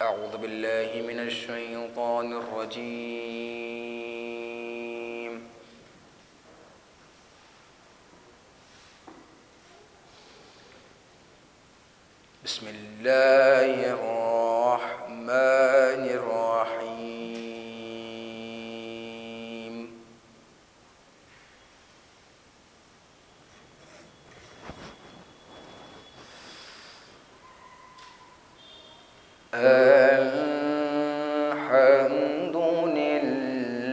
أعوذ بالله من الشيطان الرجيم. بسم الله الرحمن الرحيم. الحمد لله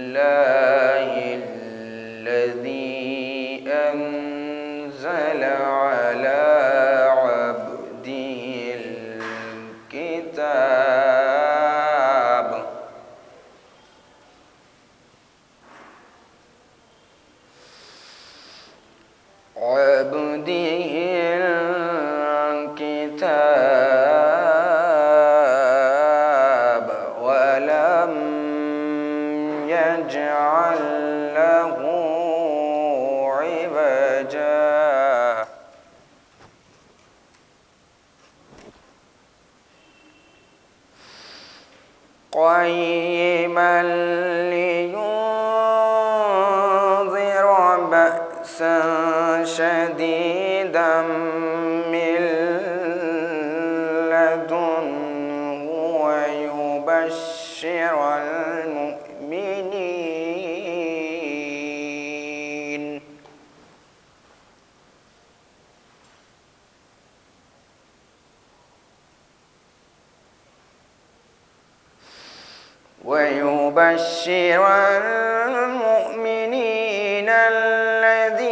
الذي أنزل على عبده الكتاب ولم يجعل له عوجا. قيما لينذر بأسا شديدا من لدنه ويبشر المؤمنين الذين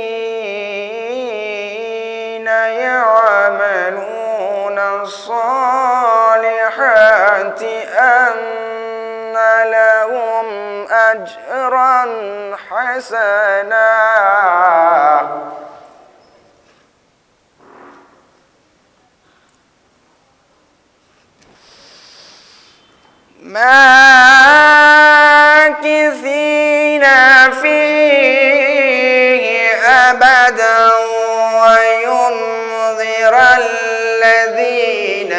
يعملون الصالحات أن لهم أجرا حسنا ماكثين فيه أبدا وينذر الذين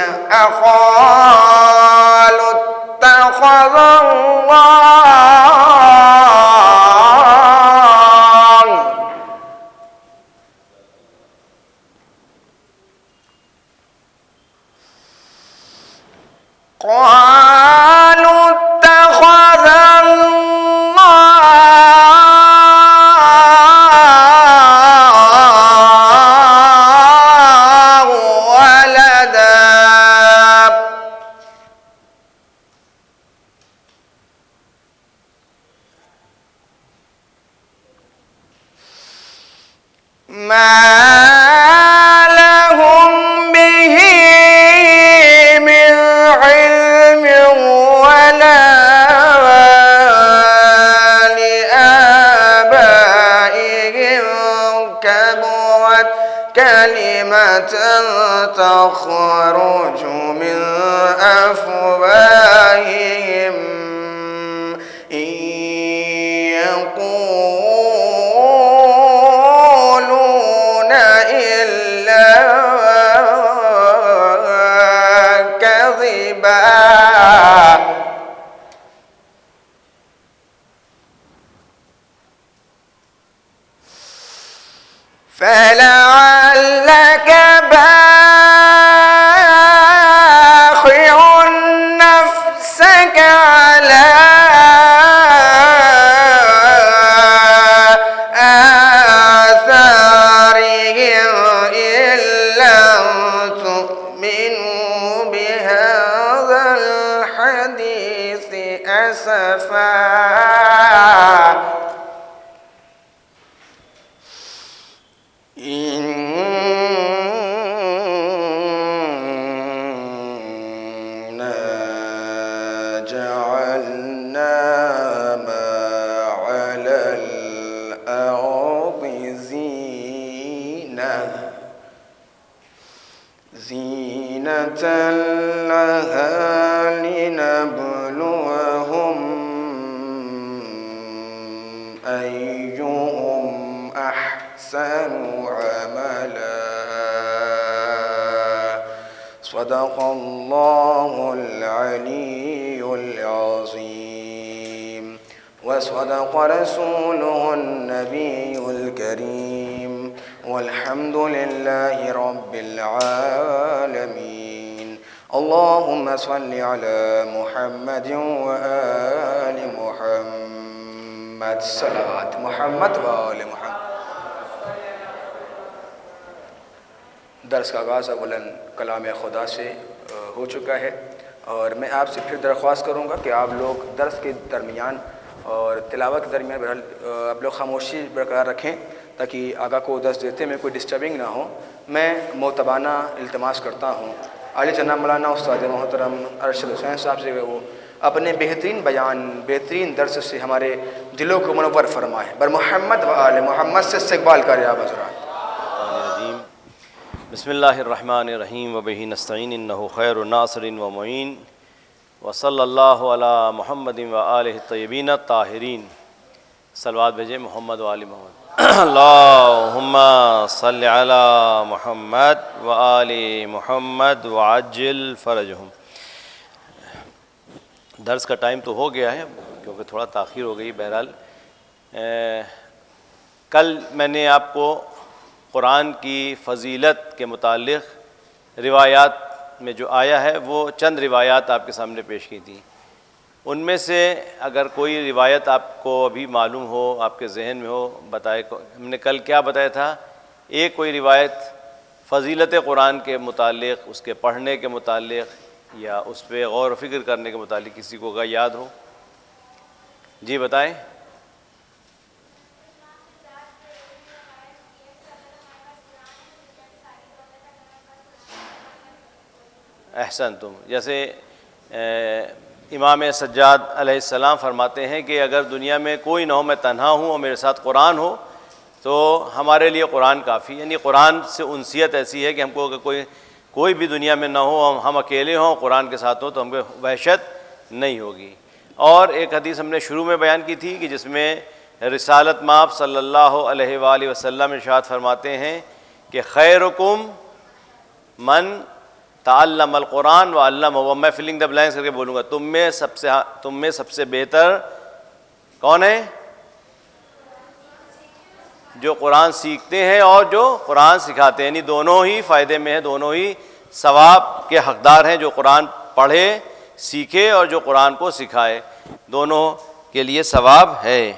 قالوا اتخذ الله ولدا. ما لهم به من علم ولا لآبائهم كبرت كلمة تخرج من أفواههم إن يقولون إلا كذبا. فلعلك باخع نفسك على آثارهم إن لم تؤمنوا بهذا الحديث أسفا. إنا جعلنا ما على الأرض زينة لها لنبلوهم أيهم أحسن عملا. صدق الله العلي العظيم وصدق رسوله النبي الكريم والحمد لله رب العالمين اللهم صل على محمد وآل محمد صلوات محمد وآل محمد۔ درس کا آغاز اولاً کلام خدا سے ہو چکا ہے، اور میں آپ سے پھر درخواست کروں گا کہ آپ لوگ درس کے درمیان اور تلاوت کے درمیان بہرحال آپ لوگ خاموشی برقرار رکھیں تاکہ آگا کو درس دیتے میں کوئی ڈسٹربنگ نہ ہو۔ میں معتبانہ التماس کرتا ہوں عالی جناب مولانا استاد محترم ارشد حسین صاحب سے وہ اپنے بہترین بیان، بہترین درس سے ہمارے دلوں کو منور فرمائے۔ بر محمد و آل محمد سے استقبال کرے آپ حضرات۔ بسم اللہ الرحمن الرحیم وبہ نستعین انہ خیر ناصر و معین وصلی اللہ علی محمد و آلہ الطیبین الطاہرین۔ صلوات بھیجیں محمد و آل محمد۔ اللہم صلی علی محمد و آل محمد وعجل فرجہم۔ درس کا ٹائم تو ہو گیا ہے کیونکہ تھوڑا تاخیر ہو گئی۔ بہرحال کل میں نے آپ کو قرآن کی فضیلت کے متعلق روایات میں جو آیا ہے وہ چند روایات آپ کے سامنے پیش کی تھیں۔ ان میں سے اگر کوئی روایت آپ کو ابھی معلوم ہو، آپ کے ذہن میں ہو، بتائے۔ ہم نے کل کیا بتایا تھا؟ ایک کوئی روایت فضیلت قرآن کے متعلق، اس کے پڑھنے کے متعلق یا اس پہ غور و فکر کرنے کے متعلق کسی کو اگر یاد ہو جی بتائیں۔ احسن تم، جیسے امام سجاد علیہ السلام فرماتے ہیں کہ اگر دنیا میں کوئی نہ ہو، میں تنہا ہوں اور میرے ساتھ قرآن ہو تو ہمارے لیے قرآن کافی۔ یعنی قرآن سے انسیت ایسی ہے کہ ہم کو اگر کوئی بھی دنیا میں نہ ہو، ہم اکیلے ہوں قرآن کے ساتھ ہوں تو ہم کو وحشت نہیں ہوگی۔ اور ایک حدیث ہم نے شروع میں بیان کی تھی کہ جس میں رسالت مآب صلی اللہ علیہ وآلہ وسلم ارشاد فرماتے ہیں کہ خیرکم من تعلم القرآن وعلمہ، و میں فلنگ دا بلینکس کر کے بولوں گا، تم میں سب سے بہتر کون ہے؟ جو قرآن سیکھتے ہیں اور جو قرآن سکھاتے ہیں، یعنی دونوں ہی فائدے میں ہیں، دونوں ہی ثواب کے حقدار ہیں۔ جو قرآن پڑھے، سیکھے اور جو قرآن کو سکھائے، دونوں کے لیے ثواب ہے۔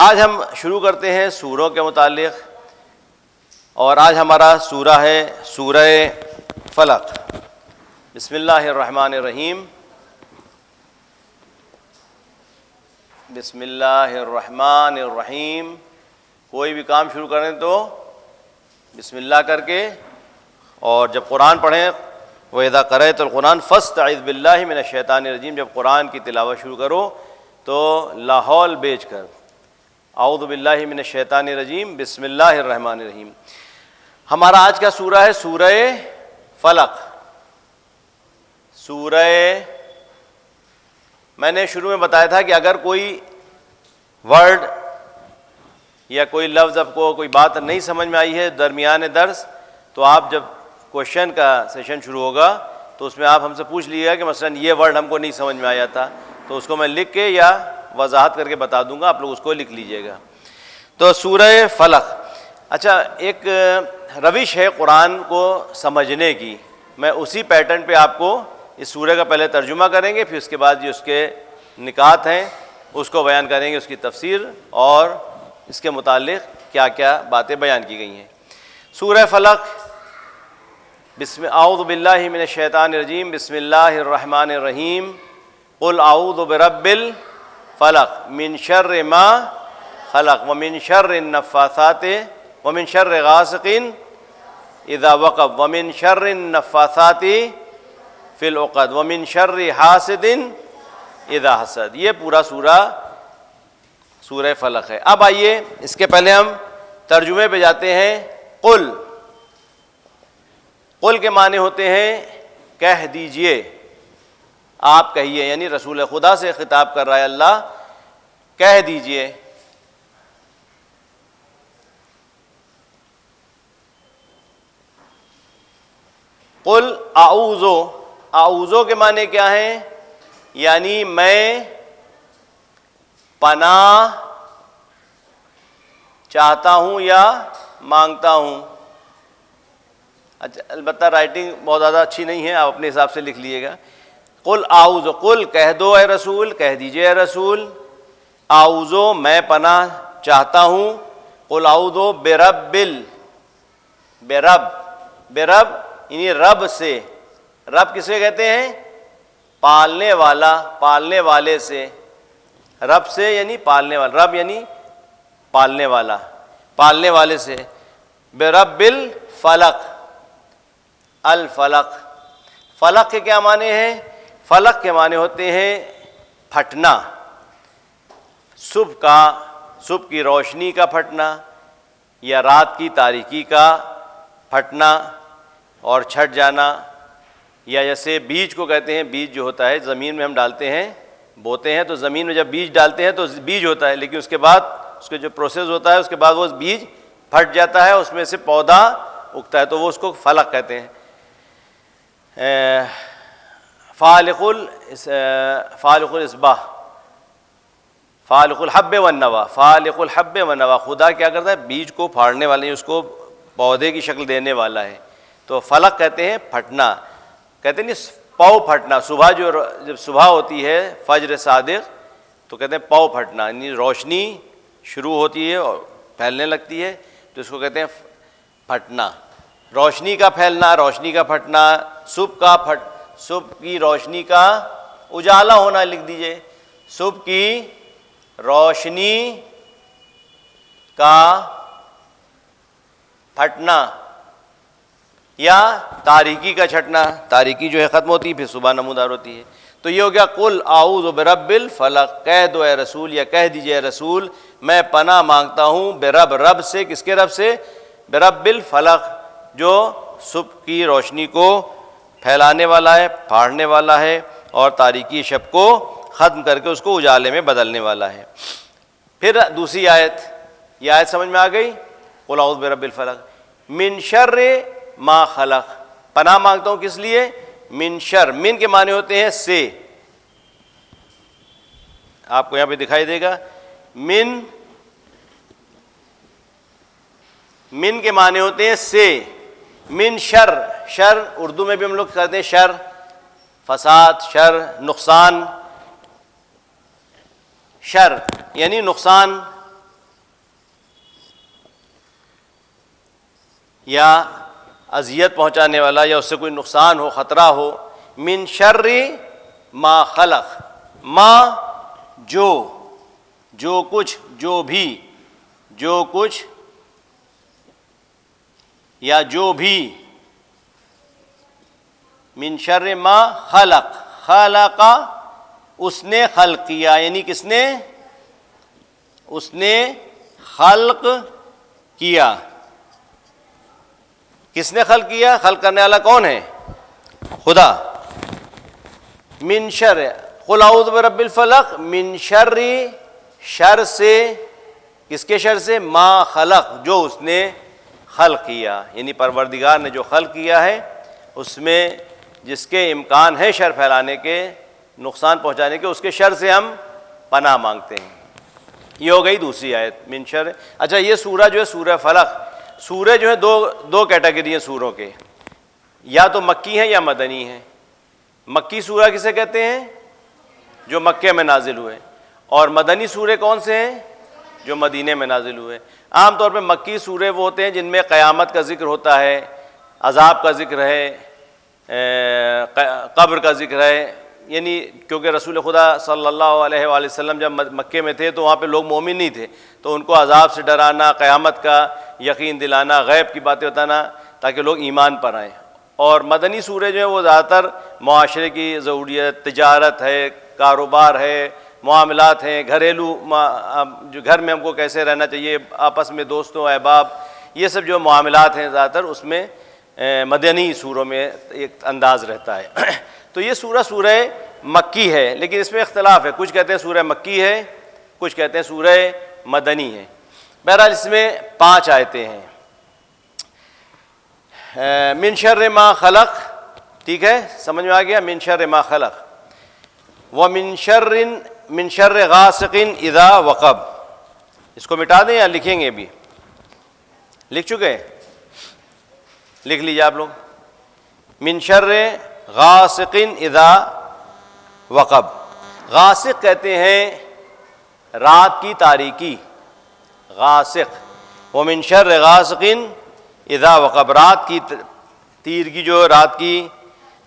آج ہم شروع کرتے ہیں سوروں کے متعلق، اور آج ہمارا سورہ ہے سورہ فلق۔ بسم اللہ الرحمن الرحیم۔ بسم اللہ الرحمن الرحیم۔ کوئی بھی کام شروع کریں تو بسم اللہ کر کے، اور جب قرآن پڑھیں وَإِذَا قَرَأْتَ الْقُرْآنَ فَاسْتَعِذْ بِاللَّهِ مِنَ الشَّيْطَانِ الرَّجِيمِ، جب قرآن کی تلاوت شروع کرو تو لاحول بیچ کر اعوذ باللہ من الشیطان الرجیم بسم اللہ الرحمن الرحیم۔ ہمارا آج کا سورہ ہے سورہ فلق۔ سورہ، میں نے شروع میں بتایا تھا کہ اگر کوئی ورڈ یا کوئی لفظ آپ کو کوئی بات نہیں سمجھ میں آئی ہے درمیان درس، تو آپ جب کوشچن کا سیشن شروع ہوگا تو اس میں آپ ہم سے پوچھ لیجیے گا کہ مثلا یہ ورڈ ہم کو نہیں سمجھ میں آیا تھا، تو اس کو میں لکھ کے یا وضاحت کر کے بتا دوں گا، آپ لوگ اس کو لکھ لیجیے گا۔ تو سورہ فلق، اچھا ایک روش ہے قرآن کو سمجھنے کی، میں اسی پیٹرن پہ آپ کو اس سورہ کا پہلے ترجمہ کریں گے، پھر اس کے بعد جو اس کے نکات ہیں اس کو بیان کریں گے، اس کی تفسیر اور اس کے متعلق کیا کیا باتیں بیان کی گئی ہیں۔ سورہ فلق، اعوذ باللہ من الشیطان الرجیم بسم اللہ الرحمن الرحیم قل اعوذ برب الفلق من شر ما خلق ومن شر النفاثات ومن شر غاسق اذا وقب ومن شر النفاثات فی العقد ومن شر حاسد اذا حسد۔ یہ پورا سورہ فلق ہے۔ اب آئیے اس کے پہلے ہم ترجمے پہ جاتے ہیں۔ قل، قل کے معنی ہوتے ہیں کہہ دیجئے، آپ کہیے، یعنی رسول خدا سے خطاب کر رہا ہے اللہ، کہہ دیجئے۔ قل اعوذ، اعوذ کے معنی کیا ہیں؟ یعنی میں پناہ چاہتا ہوں یا مانگتا ہوں. اچھا البتہ رائٹنگ بہت زیادہ اچھی نہیں ہے، آپ اپنے حساب سے لکھ لیجیے گا. قل اعوذ، قل کہہ دو اے رسول، کہہ دیجئے اے رسول، اعوذ میں پناہ چاہتا ہوں، قل اعوذ برب برب برب یعنی رب سے. رب کسے کہتے ہیں؟ پالنے والا، پالنے والے سے. رب سے یعنی پالنے والا، رب یعنی پالنے والا، پالنے والے سے. برب الفلق، الفلق. فلق کے کیا معنی ہیں؟ فلق کے معنی ہوتے ہیں پھٹنا، صبح کا، صبح کی روشنی کا پھٹنا یا رات کی تاریکی کا پھٹنا اور چھٹ جانا. یا جیسے بیج کو کہتے ہیں، بیج جو ہوتا ہے زمین میں ہم ڈالتے ہیں، بوتے ہیں تو زمین میں جب بیج ڈالتے ہیں تو بیج ہوتا ہے، لیکن اس کے بعد اس کا جو پروسیس ہوتا ہے اس کے بعد وہ بیج پھٹ جاتا ہے، اس میں سے پودا اگتا ہے، تو وہ اس کو فلق کہتے ہیں. فالق الاصباح، فالق الحب والنوا، فالق الحب والنوا. خدا کیا کرتا ہے؟ بیج کو پھاڑنے والے، اس کو پودے کی شکل دینے والا ہے. تو فلق کہتے ہیں پھٹنا، کہتے ہیں نہیں پاؤ پھٹنا. صبح جب صبح ہوتی ہے فجر صادق تو کہتے ہیں پاؤ پھٹنا، یعنی روشنی شروع ہوتی ہے اور پھیلنے لگتی ہے تو اس کو کہتے ہیں پھٹنا. روشنی کا پھیلنا، روشنی کا پھٹنا، صبح کی روشنی کا اجالا ہونا لکھ دیجئے، صبح کی روشنی کا پھٹنا یا تاریکی کا چھٹنا. تاریکی جو ہے ختم ہوتی ہے پھر صبح نمودار ہوتی ہے. تو یہ ہو گیا قل اعوذ برب الفلق، کہہ دو اے رسول یا کہہ دیجئے اے رسول میں پناہ مانگتا ہوں برب، رب سے. کس کے رب سے؟ برب الفلق، جو صبح کی روشنی کو پھیلانے والا ہے، پھاڑنے والا ہے اور تاریکی شب کو ختم کر کے اس کو اجالے میں بدلنے والا ہے. پھر دوسری آیت، یہ آیت سمجھ میں آ گئی؟ قل اعوذ برب الفلق من شر ما خلق، پناہ مانگتا ہوں کس لیے؟ من شر، من کے معنی ہوتے ہیں سے، آپ کو یہاں پہ دکھائی دے گا. من کے معنی ہوتے ہیں سے. من شر، شر اردو میں بھی ہم لوگ کہتے ہیں شر، فساد، شر نقصان. شر یعنی نقصان یا اذیت پہنچانے والا یا اس سے کوئی نقصان ہو، خطرہ ہو. من شر ما خلق، ما جو کچھ، جو بھی، جو کچھ یا جو بھی. من شر ما خلق، خلق اس نے خلق کیا، یعنی کس نے؟ اس نے خلق کیا. کس نے خلق کیا؟ خلق کرنے والا کون ہے؟ خدا. من شر، قل اعوذ برب الفلق من شر، شر سے، کس کے شر سے؟ ما خلق، جو اس نے خلق کیا، یعنی پروردگار نے جو خلق کیا ہے اس میں جس کے امکان ہے شر پھیلانے کے، نقصان پہنچانے کے، اس کے شر سے ہم پناہ مانگتے ہیں. یہ ہو گئی دوسری آیت من شر. اچھا یہ سورہ جو ہے سورہ فلق، سورہ جو ہے دو کیٹیگری ہیں سوروں کے، یا تو مکی ہیں یا مدنی ہیں. مکی سورہ کسے کہتے ہیں؟ جو مکے میں نازل ہوئے. اور مدنی سورے کون سے ہیں؟ جو مدینے میں نازل ہوئے. عام طور پہ مکی سورے وہ ہوتے ہیں جن میں قیامت کا ذکر ہوتا ہے، عذاب کا ذکر ہے، قبر کا ذکر ہے. یعنی کیونکہ رسول خدا صلی اللہ علیہ وآلہ وسلم جب مکے میں تھے تو وہاں پہ لوگ مومن نہیں تھے، تو ان کو عذاب سے ڈرانا، قیامت کا یقین دلانا، غیب کی باتیں بتانا تاکہ لوگ ایمان پر آئیں. اور مدنی سورے جو ہیں وہ زیادہ تر معاشرے کی ضروریت، تجارت ہے، کاروبار ہے، معاملات ہیں، گھریلو جو گھر میں ہم کو کیسے رہنا چاہیے، آپس میں دوستوں احباب، یہ سب جو معاملات ہیں زیادہ تر اس میں مدنی سوروں میں ایک انداز رہتا ہے. تو یہ سورہ مکی ہے، لیکن اس میں اختلاف ہے، کچھ کہتے ہیں سورہ مکی ہے، کچھ کہتے ہیں سورہ مدنی ہے. بہرحال اس میں 5 آیتیں ہیں. من شر ما خلق ٹھیک ہے، سمجھ میں آ گیا؟ من شر ما خلق من شر غاسق اذا وقب. اس کو مٹا دیں یا لکھیں گے؟ ابھی لکھ چکے ہیں، لکھ لیجیے آپ لوگ. من شر غاسق اذا وقب. غاسق کہتے ہیں رات کی تاریکی، غاسق. ومن شر غاسق اذا وقب، رات کی تیرگی، جو رات کی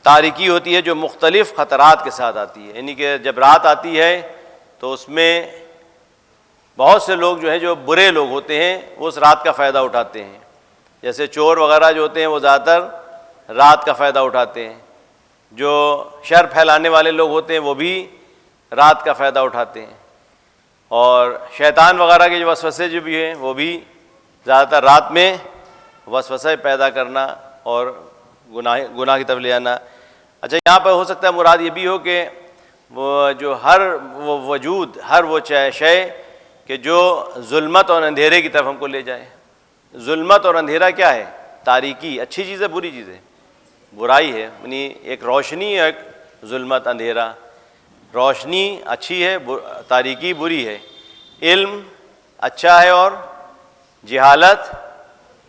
تاریکی ہوتی ہے، جو مختلف خطرات کے ساتھ آتی ہے. یعنی کہ جب رات آتی ہے تو اس میں بہت سے لوگ جو ہیں، جو برے لوگ ہوتے ہیں، وہ اس رات کا فائدہ اٹھاتے ہیں. جیسے چور وغیرہ جو ہوتے ہیں وہ زیادہ تر رات کا فائدہ اٹھاتے ہیں. جو شر پھیلانے والے لوگ ہوتے ہیں وہ بھی رات کا فائدہ اٹھاتے ہیں. اور شیطان وغیرہ کے جو وسوسے جو بھی ہیں وہ بھی زیادہ تر رات میں وسوسے پیدا کرنا اور گناہ کی طرف لے آنا. اچھا، یہاں پہ ہو سکتا ہے مراد یہ بھی ہو کہ وہ جو ہر وہ وجود، ہر وہ شے کہ جو ظلمت اور اندھیرے کی طرف ہم کو لے جائے. ظلمت اور اندھیرا کیا ہے؟ تاریکی. اچھی چیز ہے بری چیز ہے؟ برائی ہے. یعنی ایک روشنی ہے، ایک ظلمت اندھیرا. روشنی اچھی ہے، تاریکی بری ہے. علم اچھا ہے اور جہالت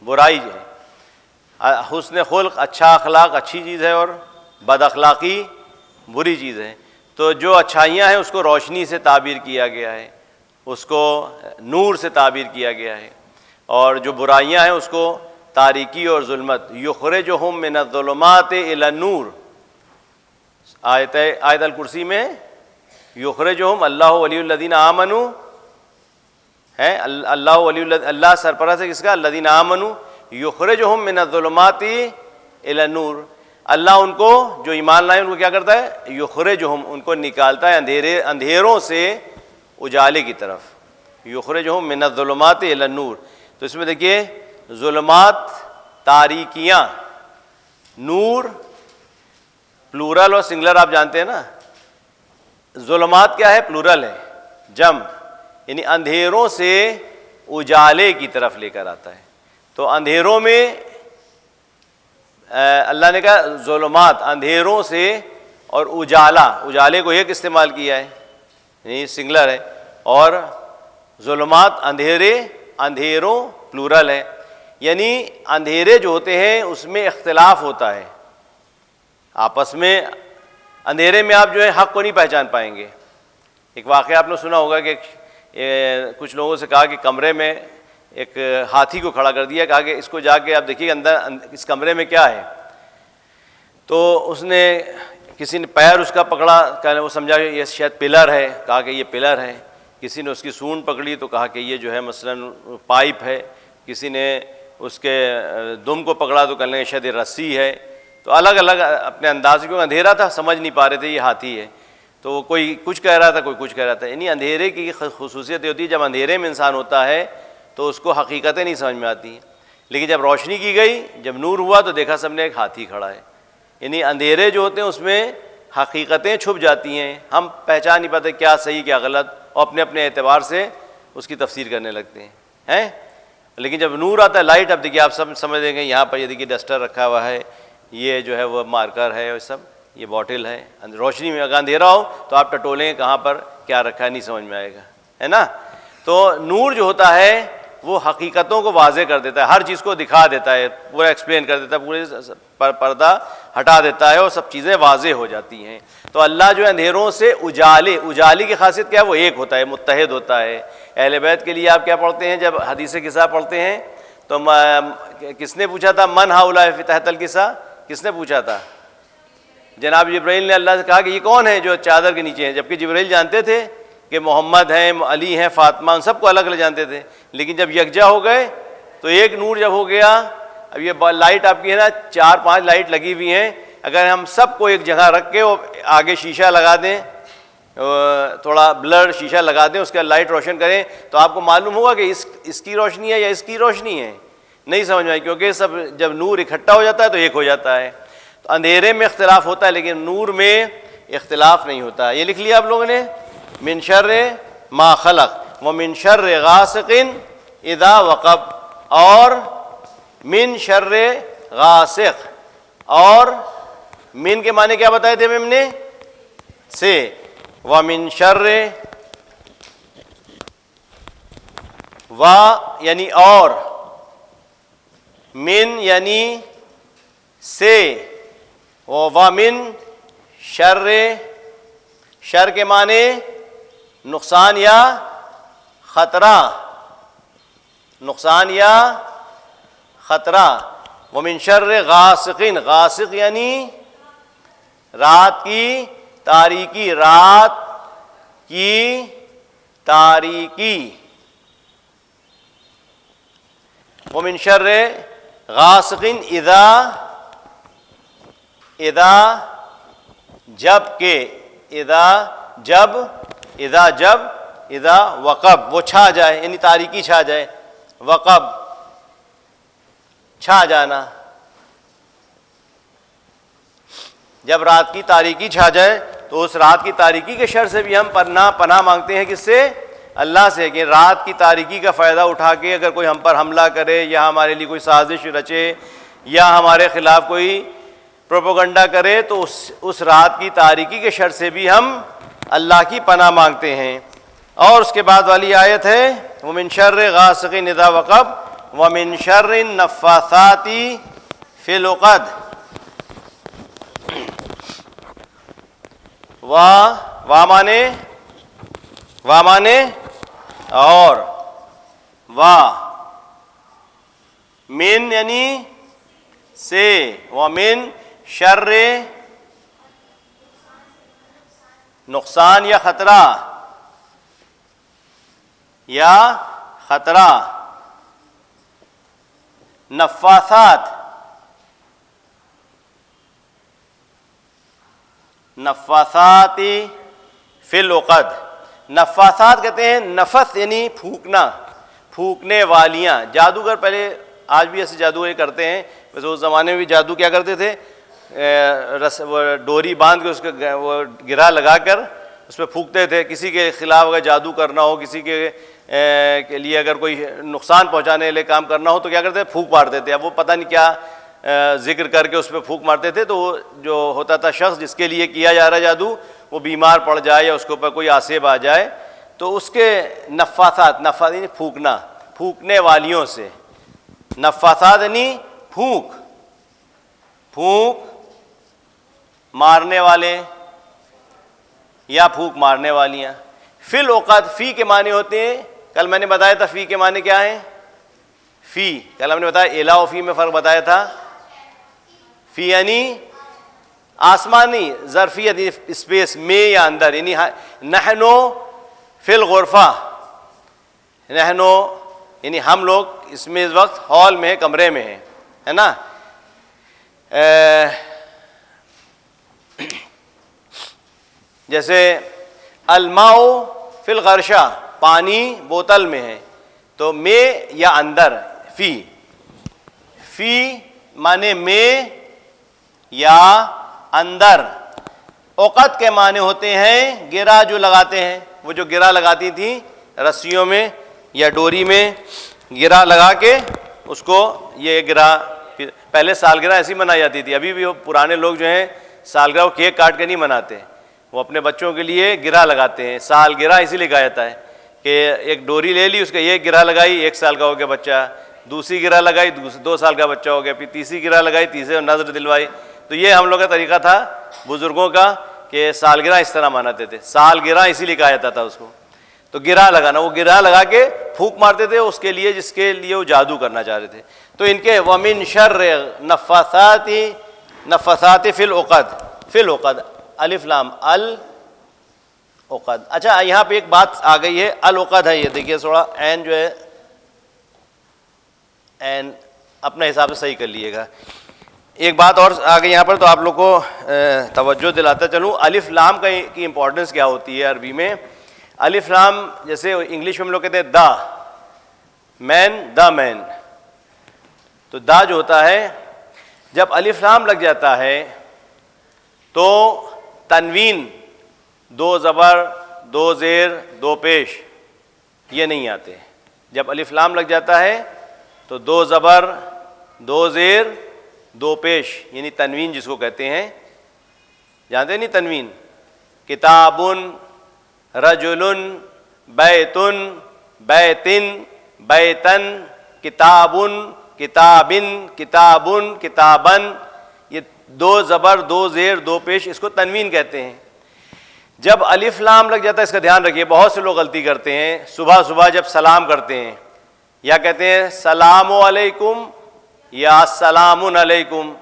برائی ہے. حسن خلق، اچھا اخلاق اچھی چیز ہے اور بد اخلاقی بری چیز ہے. تو جو اچھائیاں ہیں اس کو روشنی سے تعبیر کیا گیا ہے، اس کو نور سے تعبیر کیا گیا ہے، اور جو برائیاں ہیں اس کو تاریکی اور ظلمت. یخرجہم من الظلمات الی النور، آیت الکرسی میں یخرجہم اللہ ولی الذین آمنوا ہے. اللہ ولی اللہ سرپرست ہے کس کا؟ الذین آمنوا. یخرجہم من الظلمات الی النور، اللہ ان کو جو ایمان لائے ان کو کیا کرتا ہے؟ یخرجہم، ان کو نکالتا ہے اندھیروں سے اجالے کی طرف. یخرجہم من الظلمات الی النور. تو اس میں دیکھیے ظلمات، تاریکیاں، نور پلورل اور سنگلر آپ جانتے ہیں نا. ظلمات کیا ہے؟ پلورل ہے، جم، یعنی اندھیروں سے اجالے کی طرف لے کر آتا ہے. تو اندھیروں میں اللہ نے کہا ظلمات، اندھیروں سے، اور اجالے کو ایک استعمال کیا ہے یعنی سنگلر ہے، اور ظلمات اندھیروں پلورل ہے. یعنی اندھیرے جو ہوتے ہیں اس میں اختلاف ہوتا ہے آپس میں. اندھیرے میں آپ جو ہے حق کو نہیں پہچان پائیں گے. ایک واقعہ آپ نے سنا ہوگا کہ کچھ لوگوں سے کہا کہ کمرے میں ایک ہاتھی کو کھڑا کر دیا، کہا کہ اس کو جا کے آپ دیکھیے اندر اس کمرے میں کیا ہے. تو اس نے کسی نے پیر اس کا پکڑا، کہا وہ سمجھا کہ یہ شاید پلر ہے، کہا کہ یہ پلر ہے. کسی نے اس کی سونڈ پکڑی تو کہا کہ یہ جو ہے مثلاً پائپ ہے. کسی نے اس کے دم کو پکڑا تو کہنے شاید یہ رسی ہے. تو الگ الگ اپنے انداز میں، اندھیرا تھا سمجھ نہیں پا رہے تھے یہ ہاتھی ہے. تو کوئی کچھ کہہ رہا تھا، کوئی کچھ کہہ رہا تھا. یعنی اندھیرے کی خصوصیت یہ ہوتی ہے جب اندھیرے میں انسان ہوتا ہے تو اس کو حقیقتیں نہیں سمجھ میں آتی ہیں، لیکن جب روشنی کی گئی، جب نور ہوا تو دیکھا سب نے ایک ہاتھی کھڑا ہے. یعنی اندھیرے جو ہوتے ہیں اس میں حقیقتیں چھپ جاتی ہیں، ہم پہچان نہیں پاتے کیا صحیح کیا غلط، اور اپنے اپنے اعتبار سے اس کی تفسیر کرنے لگتے ہیں. لیکن جب نور آتا ہے، لائٹ، اب دیکھیے آپ سب سمجھ لیں گے یہاں پر یہ دیکھیے ڈسٹر رکھا ہوا ہے، یہ جو ہے وہ مارکر ہے، اور سب یہ باٹل ہے. روشنی میں اگر اندھیرا ہو تو آپ ٹٹولیں گے کہاں پر کیا رکھا ہے، نہیں سمجھ میں آئے گا، ہے نا. تو نور جو ہوتا ہے وہ حقیقتوں کو واضح کر دیتا ہے، ہر چیز کو دکھا دیتا ہے، پورا ایکسپلین کر دیتا ہے، پورے پردہ ہٹا دیتا ہے اور سب چیزیں واضح ہو جاتی ہیں. تو اللہ جو ہے اندھیروں سے اجالے کی خاصیت کیا ہے؟ وہ ایک ہوتا ہے، متحد ہوتا ہے. اہل بیت کے لیے آپ کیا پڑھتے ہیں جب حدیث قصہ پڑھتے ہیں تو کس نے پوچھا تھا من ہؤلاء فی تحت القصہ؟ کس نے پوچھا تھا؟ جناب جبرائیل نے اللہ سے کہا کہ یہ کون ہے جو چادر کے نیچے ہیں، جبکہ جبرائیل جانتے تھے کہ محمد ہیں، علی ہیں، فاطمہ، ان سب کو الگ الگ جانتے تھے. لیکن جب یکجا ہو گئے تو ایک نور جب ہو گیا، اب یہ لائٹ آپ کی ہے نا 4-5 لائٹ لگی ہوئی ہیں، اگر ہم سب کو ایک جگہ رکھ کے آگے شیشہ لگا دیں، تھوڑا بلر شیشہ لگا دیں، اس کا لائٹ روشن کریں تو آپ کو معلوم ہوگا کہ اس کی روشنی ہے یا اس کی روشنی ہے. نہیں سمجھ میں آئی، کیونکہ سب جب نور اکٹھا ہو جاتا ہے تو ایک ہو جاتا ہے. تو اندھیرے میں اختلاف ہوتا ہے لیکن نور میں اختلاف نہیں ہوتا. یہ لکھ لیا آپ لوگوں نے، من شر ما خلق ومن شر غاسق اذا وقب، اور من شر غاسق، اور من کے معنی کیا بتائے تھے ہم نے؟ سے. وَمِن شَرِّ یعنی اور, من یعنی سے, وَمِن شَرِّ شر کے معنی نقصان یا خطرہ, نقصان یا خطرہ. وَمِن شَرِّ غاسق, غاسق یعنی رات کی تاریکی, رات کی تاریکی. وَمِن شَرِّ غاسق اذا جب کہ, اذا وقب وہ چھا جائے, یعنی تاریکی چھا جائے. وقب چھا جانا, جب رات کی تاریکی چھا جائے تو اس رات کی تاریکی کے شر سے بھی ہم پناہ مانگتے ہیں. کس سے؟ اللہ سے. کہ رات کی تاریکی کا فائدہ اٹھا کے اگر کوئی ہم پر حملہ کرے یا ہمارے لیے کوئی سازش رچے یا ہمارے خلاف کوئی پروپیگنڈا کرے تو اس رات کی تاریکی کے شر سے بھی ہم اللہ کی پناہ مانگتے ہیں. اور اس کے بعد والی آیت ہے وَمِن شَرِّ غَاسِقٍ إِذَا وَقَبَ وَمِن شَرِّ النَّفَّاثَاتِ فِي الْعُقَدِ. وا مانے اور, من یعنی سے, وَمِن شَرِّ نقصان یا خطرہ, نفاثات فی العقد. نفاثات کہتے ہیں, نفس یعنی پھونکنا, پھونکنے والیاں. جادوگر پہلے, آج بھی ایسے جادوگر کرتے ہیں, ویسے اس زمانے میں بھی جادو کیا کرتے تھے, ڈوری باندھ کے اس کو وہ گرا لگا کر اس پہ پھونکتے تھے. کسی کے خلاف اگر جادو کرنا ہو, کسی کے لیے اگر کوئی نقصان پہنچانے کے لیے کام کرنا ہو تو کیا کرتے تھے, پھونک مارتے تھے. اب وہ پتہ نہیں کیا ذکر کر کے اس پہ پھونک مارتے تھے, تو وہ جو ہوتا تھا شخص جس کے لیے کیا جا رہا جادو وہ بیمار پڑ جائے یا اس کے اوپر کوئی آسیب آ جائے تو اس کے نفاثات, نفاث یعنی پھونکنا, پھونکنے والیوں سے. نفاثات یعنی پھونک مارنے والے یا پھونک مارنے والیاں. فی العقد, فی کے معنی ہوتے ہیں, کل میں نے بتایا تھا فی کے معنی کیا ہیں. فی کل ہم نے بتایا الا و فی میں فرق بتایا تھا. فی یعنی آسمانی, ظرفیت یعنی اسپیس میں یا اندر, یعنی نحنو فی الغرفہ, نحنو یعنی ہم لوگ اس میں اس وقت ہال میں, کمرے میں ہیں, ہے نا. جیسے الماء فی الغرشہ, پانی بوتل میں ہے, تو میں یا اندر. فی معنی میں یا اندر. عقد کے معنی ہوتے ہیں گرا جو لگاتے ہیں, وہ جو گرا لگاتی تھیں رسیوں میں یا ڈوری میں, گرا لگا کے اس کو, یہ گرا پہلے سالگرہ ایسی منائی جاتی تھی. ابھی بھی وہ پرانے لوگ جو ہیں سالگرہ وہ کیک کاٹ کے نہیں مناتے, وہ اپنے بچوں کے لیے گرا لگاتے ہیں. سالگرہ اسی لیے کہا جاتا ہے کہ ایک ڈوری لے لی, اس کا یہ گرا لگائی, 1 سال کا ہو گیا بچہ, دوسری گرا لگائی 2 سال کا بچہ ہو گیا, پھر تیسری گرا لگائی, تیسرے نظر دلوائی. تو یہ ہم لوگ کا طریقہ تھا بزرگوں کا کہ سالگرہ اس طرح مناتے تھے. سالگرہ اسی لیے کہا جاتا تھا اس کو. تو گرا لگانا, وہ گرا لگا کے پھونک مارتے تھے اس کے لیے جس کے لیے وہ جادو کرنا چاہ رہے تھے. تو ان کے وَمِن شَرِّ نَفَّاثَاتِ فِي الْعُقَدِ, الف لام العقد. اچھا یہاں پہ ایک بات آ گئی ہے, العقد ہے, یہ دیکھیے تھوڑا عین جو ہے, عین اپنے حساب سے صحیح کر لیے گا. ایک بات اور آ گئی یہاں پر, تو آپ لوگ کو توجہ دلاتا چلوں. الف لام کی امپورٹنس کیا ہوتی ہے عربی میں. الف لام جیسے انگلش میں ہم لوگ کہتے ہیں دا مین, تو دا جو ہوتا ہے جب الف لام لگ جاتا ہے تو تنوین, 2 زبر 2 زیر 2 پیش یہ نہیں آتے. جب الف لام لگ جاتا ہے تو 2 زبر 2 زیر 2 پیش یعنی تنوین جس کو کہتے ہیں جانتے نہیں تنوین؟ کتابن، رجلن، بیتن، بیتن، بیتن، کتابن، کتابن، کتابن، کتابن، یہ دو زبر، دو زیر، دو پیش، اس کو تنوین کہتے ہیں۔ جب الف لام لگ جاتا ہے، اس کا دھیان رکھیے، بہت سے لوگ غلطی کرتے ہیں، صبح صبح جب سلام کرتے ہیں یا کہتے ہیں سلام علیکم یا السلام علیکم،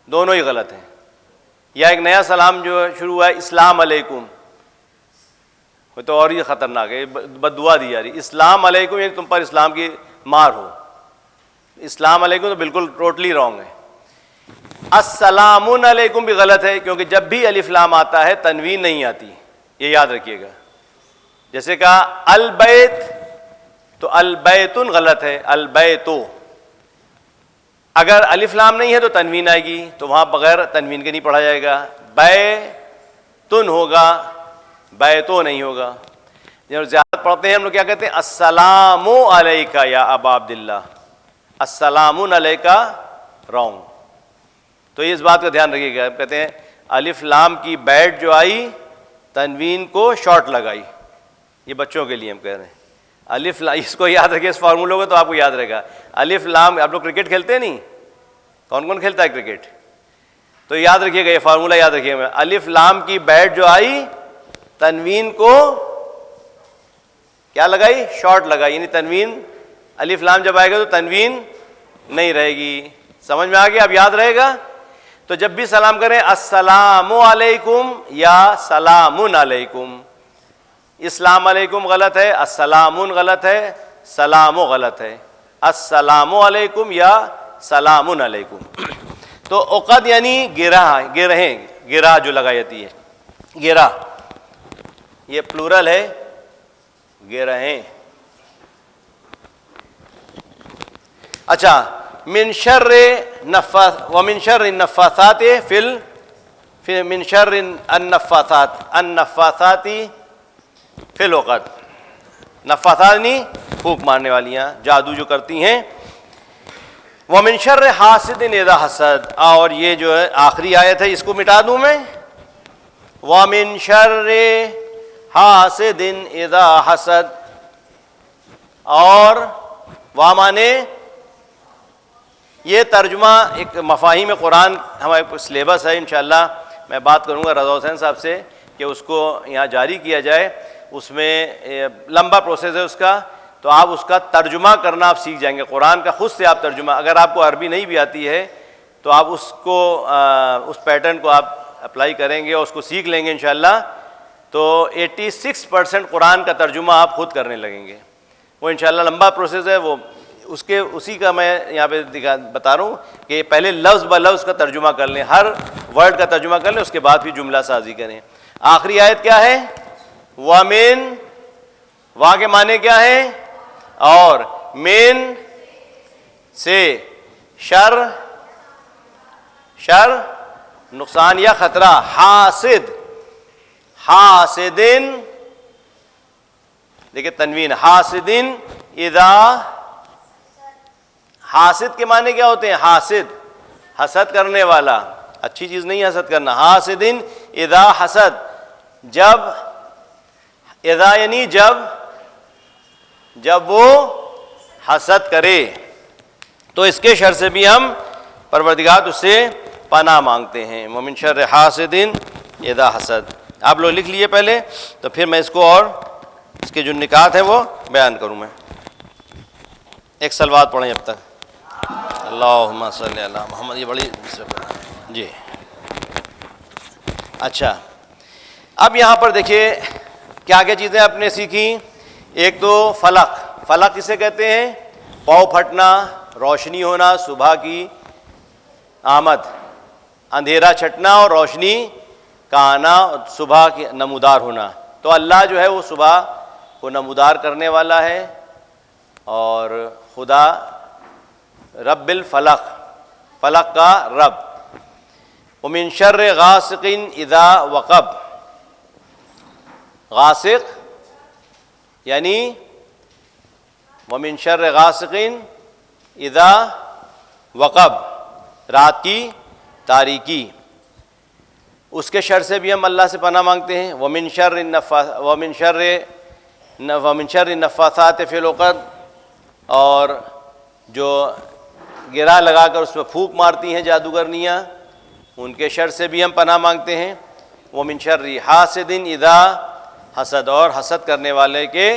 دونوں ہی غلط ہیں۔ یا ایک نیا سلام جو شروع ہوا ہے اسلام علیکم، وہ تو اور ہی خطرناک ہے، بد دعا دی جا رہی۔ اسلام علیکم یہ تم پر اسلام کی مار ہو، اسلام علیکم تو بالکل ٹوٹلی رانگ ہے۔ السلام علیکم بھی غلط ہے، کیونکہ جب بھی الف لام آتا ہے تنوین نہیں آتی، یہ یاد رکھیے گا۔ جیسے کہا البیت تو البیتن غلط ہے، البیتو۔ اگر الف لام نہیں ہے تو تنوین آئے گی، تو وہاں بغیر تنوین کے نہیں پڑھا جائے گا، بیتن ہوگا، بیتو نہیں ہوگا۔ جب زیادہ پڑھتے ہیں ہم لوگ کیا کہتے ہیں السلام علیکہ یا ابا عبداللہ، السلام علیکہ رانگ۔ تو اس بات کا دھیان رکھیے گا، کہتے ہیں الف لام کی بیٹ جو آئی تنوین کو شارٹ لگائی، یہ بچوں کے لیے ہم کہہ رہے ہیں۔ الف لام، اس کو یاد رکھیے، اس فارمولوں کو تو آپ کو یاد رہے گا۔ الف لام، آپ لوگ کرکٹ کھیلتے ہیں نہیں؟ کون کون کھیلتا ہے کرکٹ؟ تو یاد رکھیے گا، یہ فارمولہ یاد رکھیے گا، الف لام کی بیٹ جو آئی تنوین کو کیا لگائی؟ شارٹ لگائی، یعنی تنوین، الف لام جب آئے گا تو تنوین نہیں رہے گی۔ سمجھ میں آ گیا؟ اب یاد رہے گا۔ تو جب بھی سلام کریں السلام علیکم یا سلام علیکم، اسلام علیکم غلط ہے، السلام غلط ہے، سلام غلط ہے، السلام علیکم یا سلام علیکم۔ تو عقد یعنی گرہ، گرہیں، گرہ جو لگائی جاتی ہے، گرہ یہ پلورل ہے، گرہیں۔ اچھا، من شر ومن شر النفاثات من شر النفاثات فی العقد، نفاثات نہیں پھونک مارنے والیاں، جادو جو کرتی ہیں۔ ومن شر حاسد اذا حسد، اور یہ جو ہے آخری آیت ہے، اس کو مٹا دوں میں، ومن شر حاسد اذا حسد، اور وامانے یہ ترجمہ ایک مفاہیم قرآن ہمارے سلیبس ہے، انشاءاللہ میں بات کروں گا رضا حسین صاحب سے کہ اس کو یہاں جاری کیا جائے، اس میں لمبا پروسیس ہے اس کا، تو آپ اس کا ترجمہ کرنا آپ سیکھ جائیں گے، قرآن کا خود سے آپ ترجمہ، اگر آپ کو عربی نہیں بھی آتی ہے تو آپ اس کو اس پیٹرن کو آپ اپلائی کریں گے اور اس کو سیکھ لیں گے انشاءاللہ، تو 86% قرآن کا ترجمہ آپ خود کرنے لگیں گے۔ وہ انشاءاللہ لمبا پروسیس ہے، وہ اسی کا میں یہاں پہ بتا رہا ہوں کہ پہلے لفظ با لفظ کا ترجمہ کر لیں، ہر ورڈ کا ترجمہ کر لیں، اس کے بعد پھر جملہ سازی کریں۔ آخری آیت کیا ہے؟ وَمِن، وا کے معنی کیا ہے؟ اور من سے، شر نقصان یا خطرہ، حاسدن، دیکھیں تنوین، حاسدن اذا، حاسد کے معنی کیا ہوتے ہیں؟ حاسد، حسد کرنے والا، اچھی چیز نہیں حسد کرنا، حاسدن اذا حسد، جب، اذا یعنی جب وہ حسد کرے، تو اس کے شر سے بھی ہم پروردگار اس سے پناہ مانگتے ہیں۔ ومن شر حاسد اذا حسد، آپ لوگ لکھ لیے پہلے، تو پھر میں اس کو اور اس کے جو نکات ہیں وہ بیان کروں۔ میں ایک صلوات پڑھیں جب تک، اللہم صلی علی محمد، یہ بڑی جی۔ اچھا، اب یہاں پر دیکھیے کیا کیا چیزیں آپ نے سیکھی۔ ایک تو فلق کسے کہتے ہیں؟ پاؤں پھٹنا، روشنی ہونا، صبح کی آمد، اندھیرا چھٹنا اور روشنی کا آنا، صبح کی نمودار ہونا۔ تو اللہ جو ہے وہ صبح کو نمودار کرنے والا ہے، اور خدا رب الفلق، فلق کا رب۔ ومن شر غاسق اذا وقب، غاسق یعنی ومن شر غاسق اذا وقب، رات کی تاریکی۔ اس کے شر سے بھی ہم اللہ سے پناہ مانگتے ہیں. ومن شر النفاثات فی العقد، اور جو گرا لگا کر اس میں پھونک مارتی ہیں جادوگرنیاں، ان کے شر سے بھی ہم پناہ مانگتے ہیں. ومن شر حاسد اذا حسد، اور حسد کرنے والے کے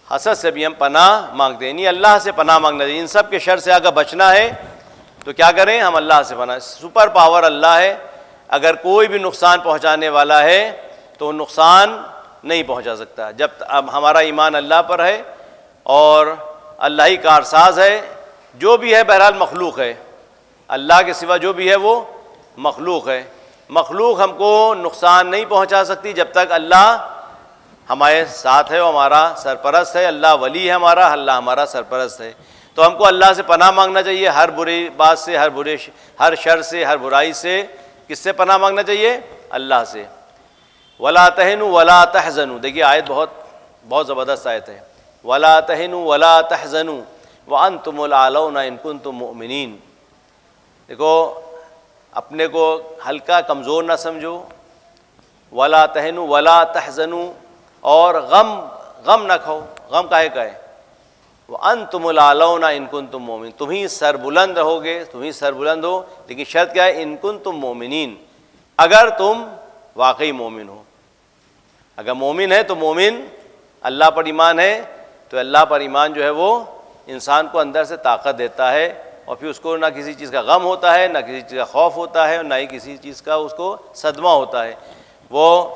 حسد سے بھی ہم پناہ مانگتے ہیں. یعنی اللہ سے پناہ مانگنا چاہیے. ان سب کے شر سے اگر بچنا ہے تو کیا کریں؟ ہم اللہ سے پناہ. سپر پاور اللہ ہے، اگر کوئی بھی نقصان پہنچانے والا ہے تو وہ نقصان نہیں پہنچا سکتا. جب اب ہمارا ایمان اللہ پر ہے اور اللہ ہی کارساز ہے. جو بھی ہے بہرحال مخلوق ہے، اللہ کے سوا جو بھی ہے وہ مخلوق ہے. مخلوق ہم کو نقصان نہیں پہنچا سکتی جب تک اللہ ہمارے ساتھ ہے، وہ ہمارا سرپرست ہے. اللہ ولی ہے ہمارا، اللہ ہمارا سرپرست ہے. تو ہم کو اللہ سے پناہ مانگنا چاہیے، ہر بری بات سے، ہر شر سے، ہر برائی سے. کس سے پناہ مانگنا چاہیے؟ اللہ سے. ولا تہنوا ولا تحزنوا، دیکھیے آیت بہت زبردست آیت ہے. ولا تہنوا ولا تحزنوا وانتم الاعلون ان کنتم مؤمنین. دیکھو اپنے کو ہلکا کمزور نہ سمجھو. ولا تہنوا ولا تحزنوا، اور غم نہ کھو. غم کاہے کا ہے؟ وانتم الاعلون ان کنتم مؤمنین، تم ہی سر بلند رہو گے، تم ہی سر بلند ہو. لیکن شرط کیا ہے؟ ان کنتم مؤمنین، اگر تم واقعی مومن ہو. اگر مومن ہے تو مومن اللہ پر ایمان ہے تو اللہ پر ایمان جو ہے وہ انسان کو اندر سے طاقت دیتا ہے، اور پھر اس کو نہ کسی چیز کا غم ہوتا ہے، نہ کسی چیز کا خوف ہوتا ہے، اور نہ ہی کسی چیز کا اس کو صدمہ ہوتا ہے. وہ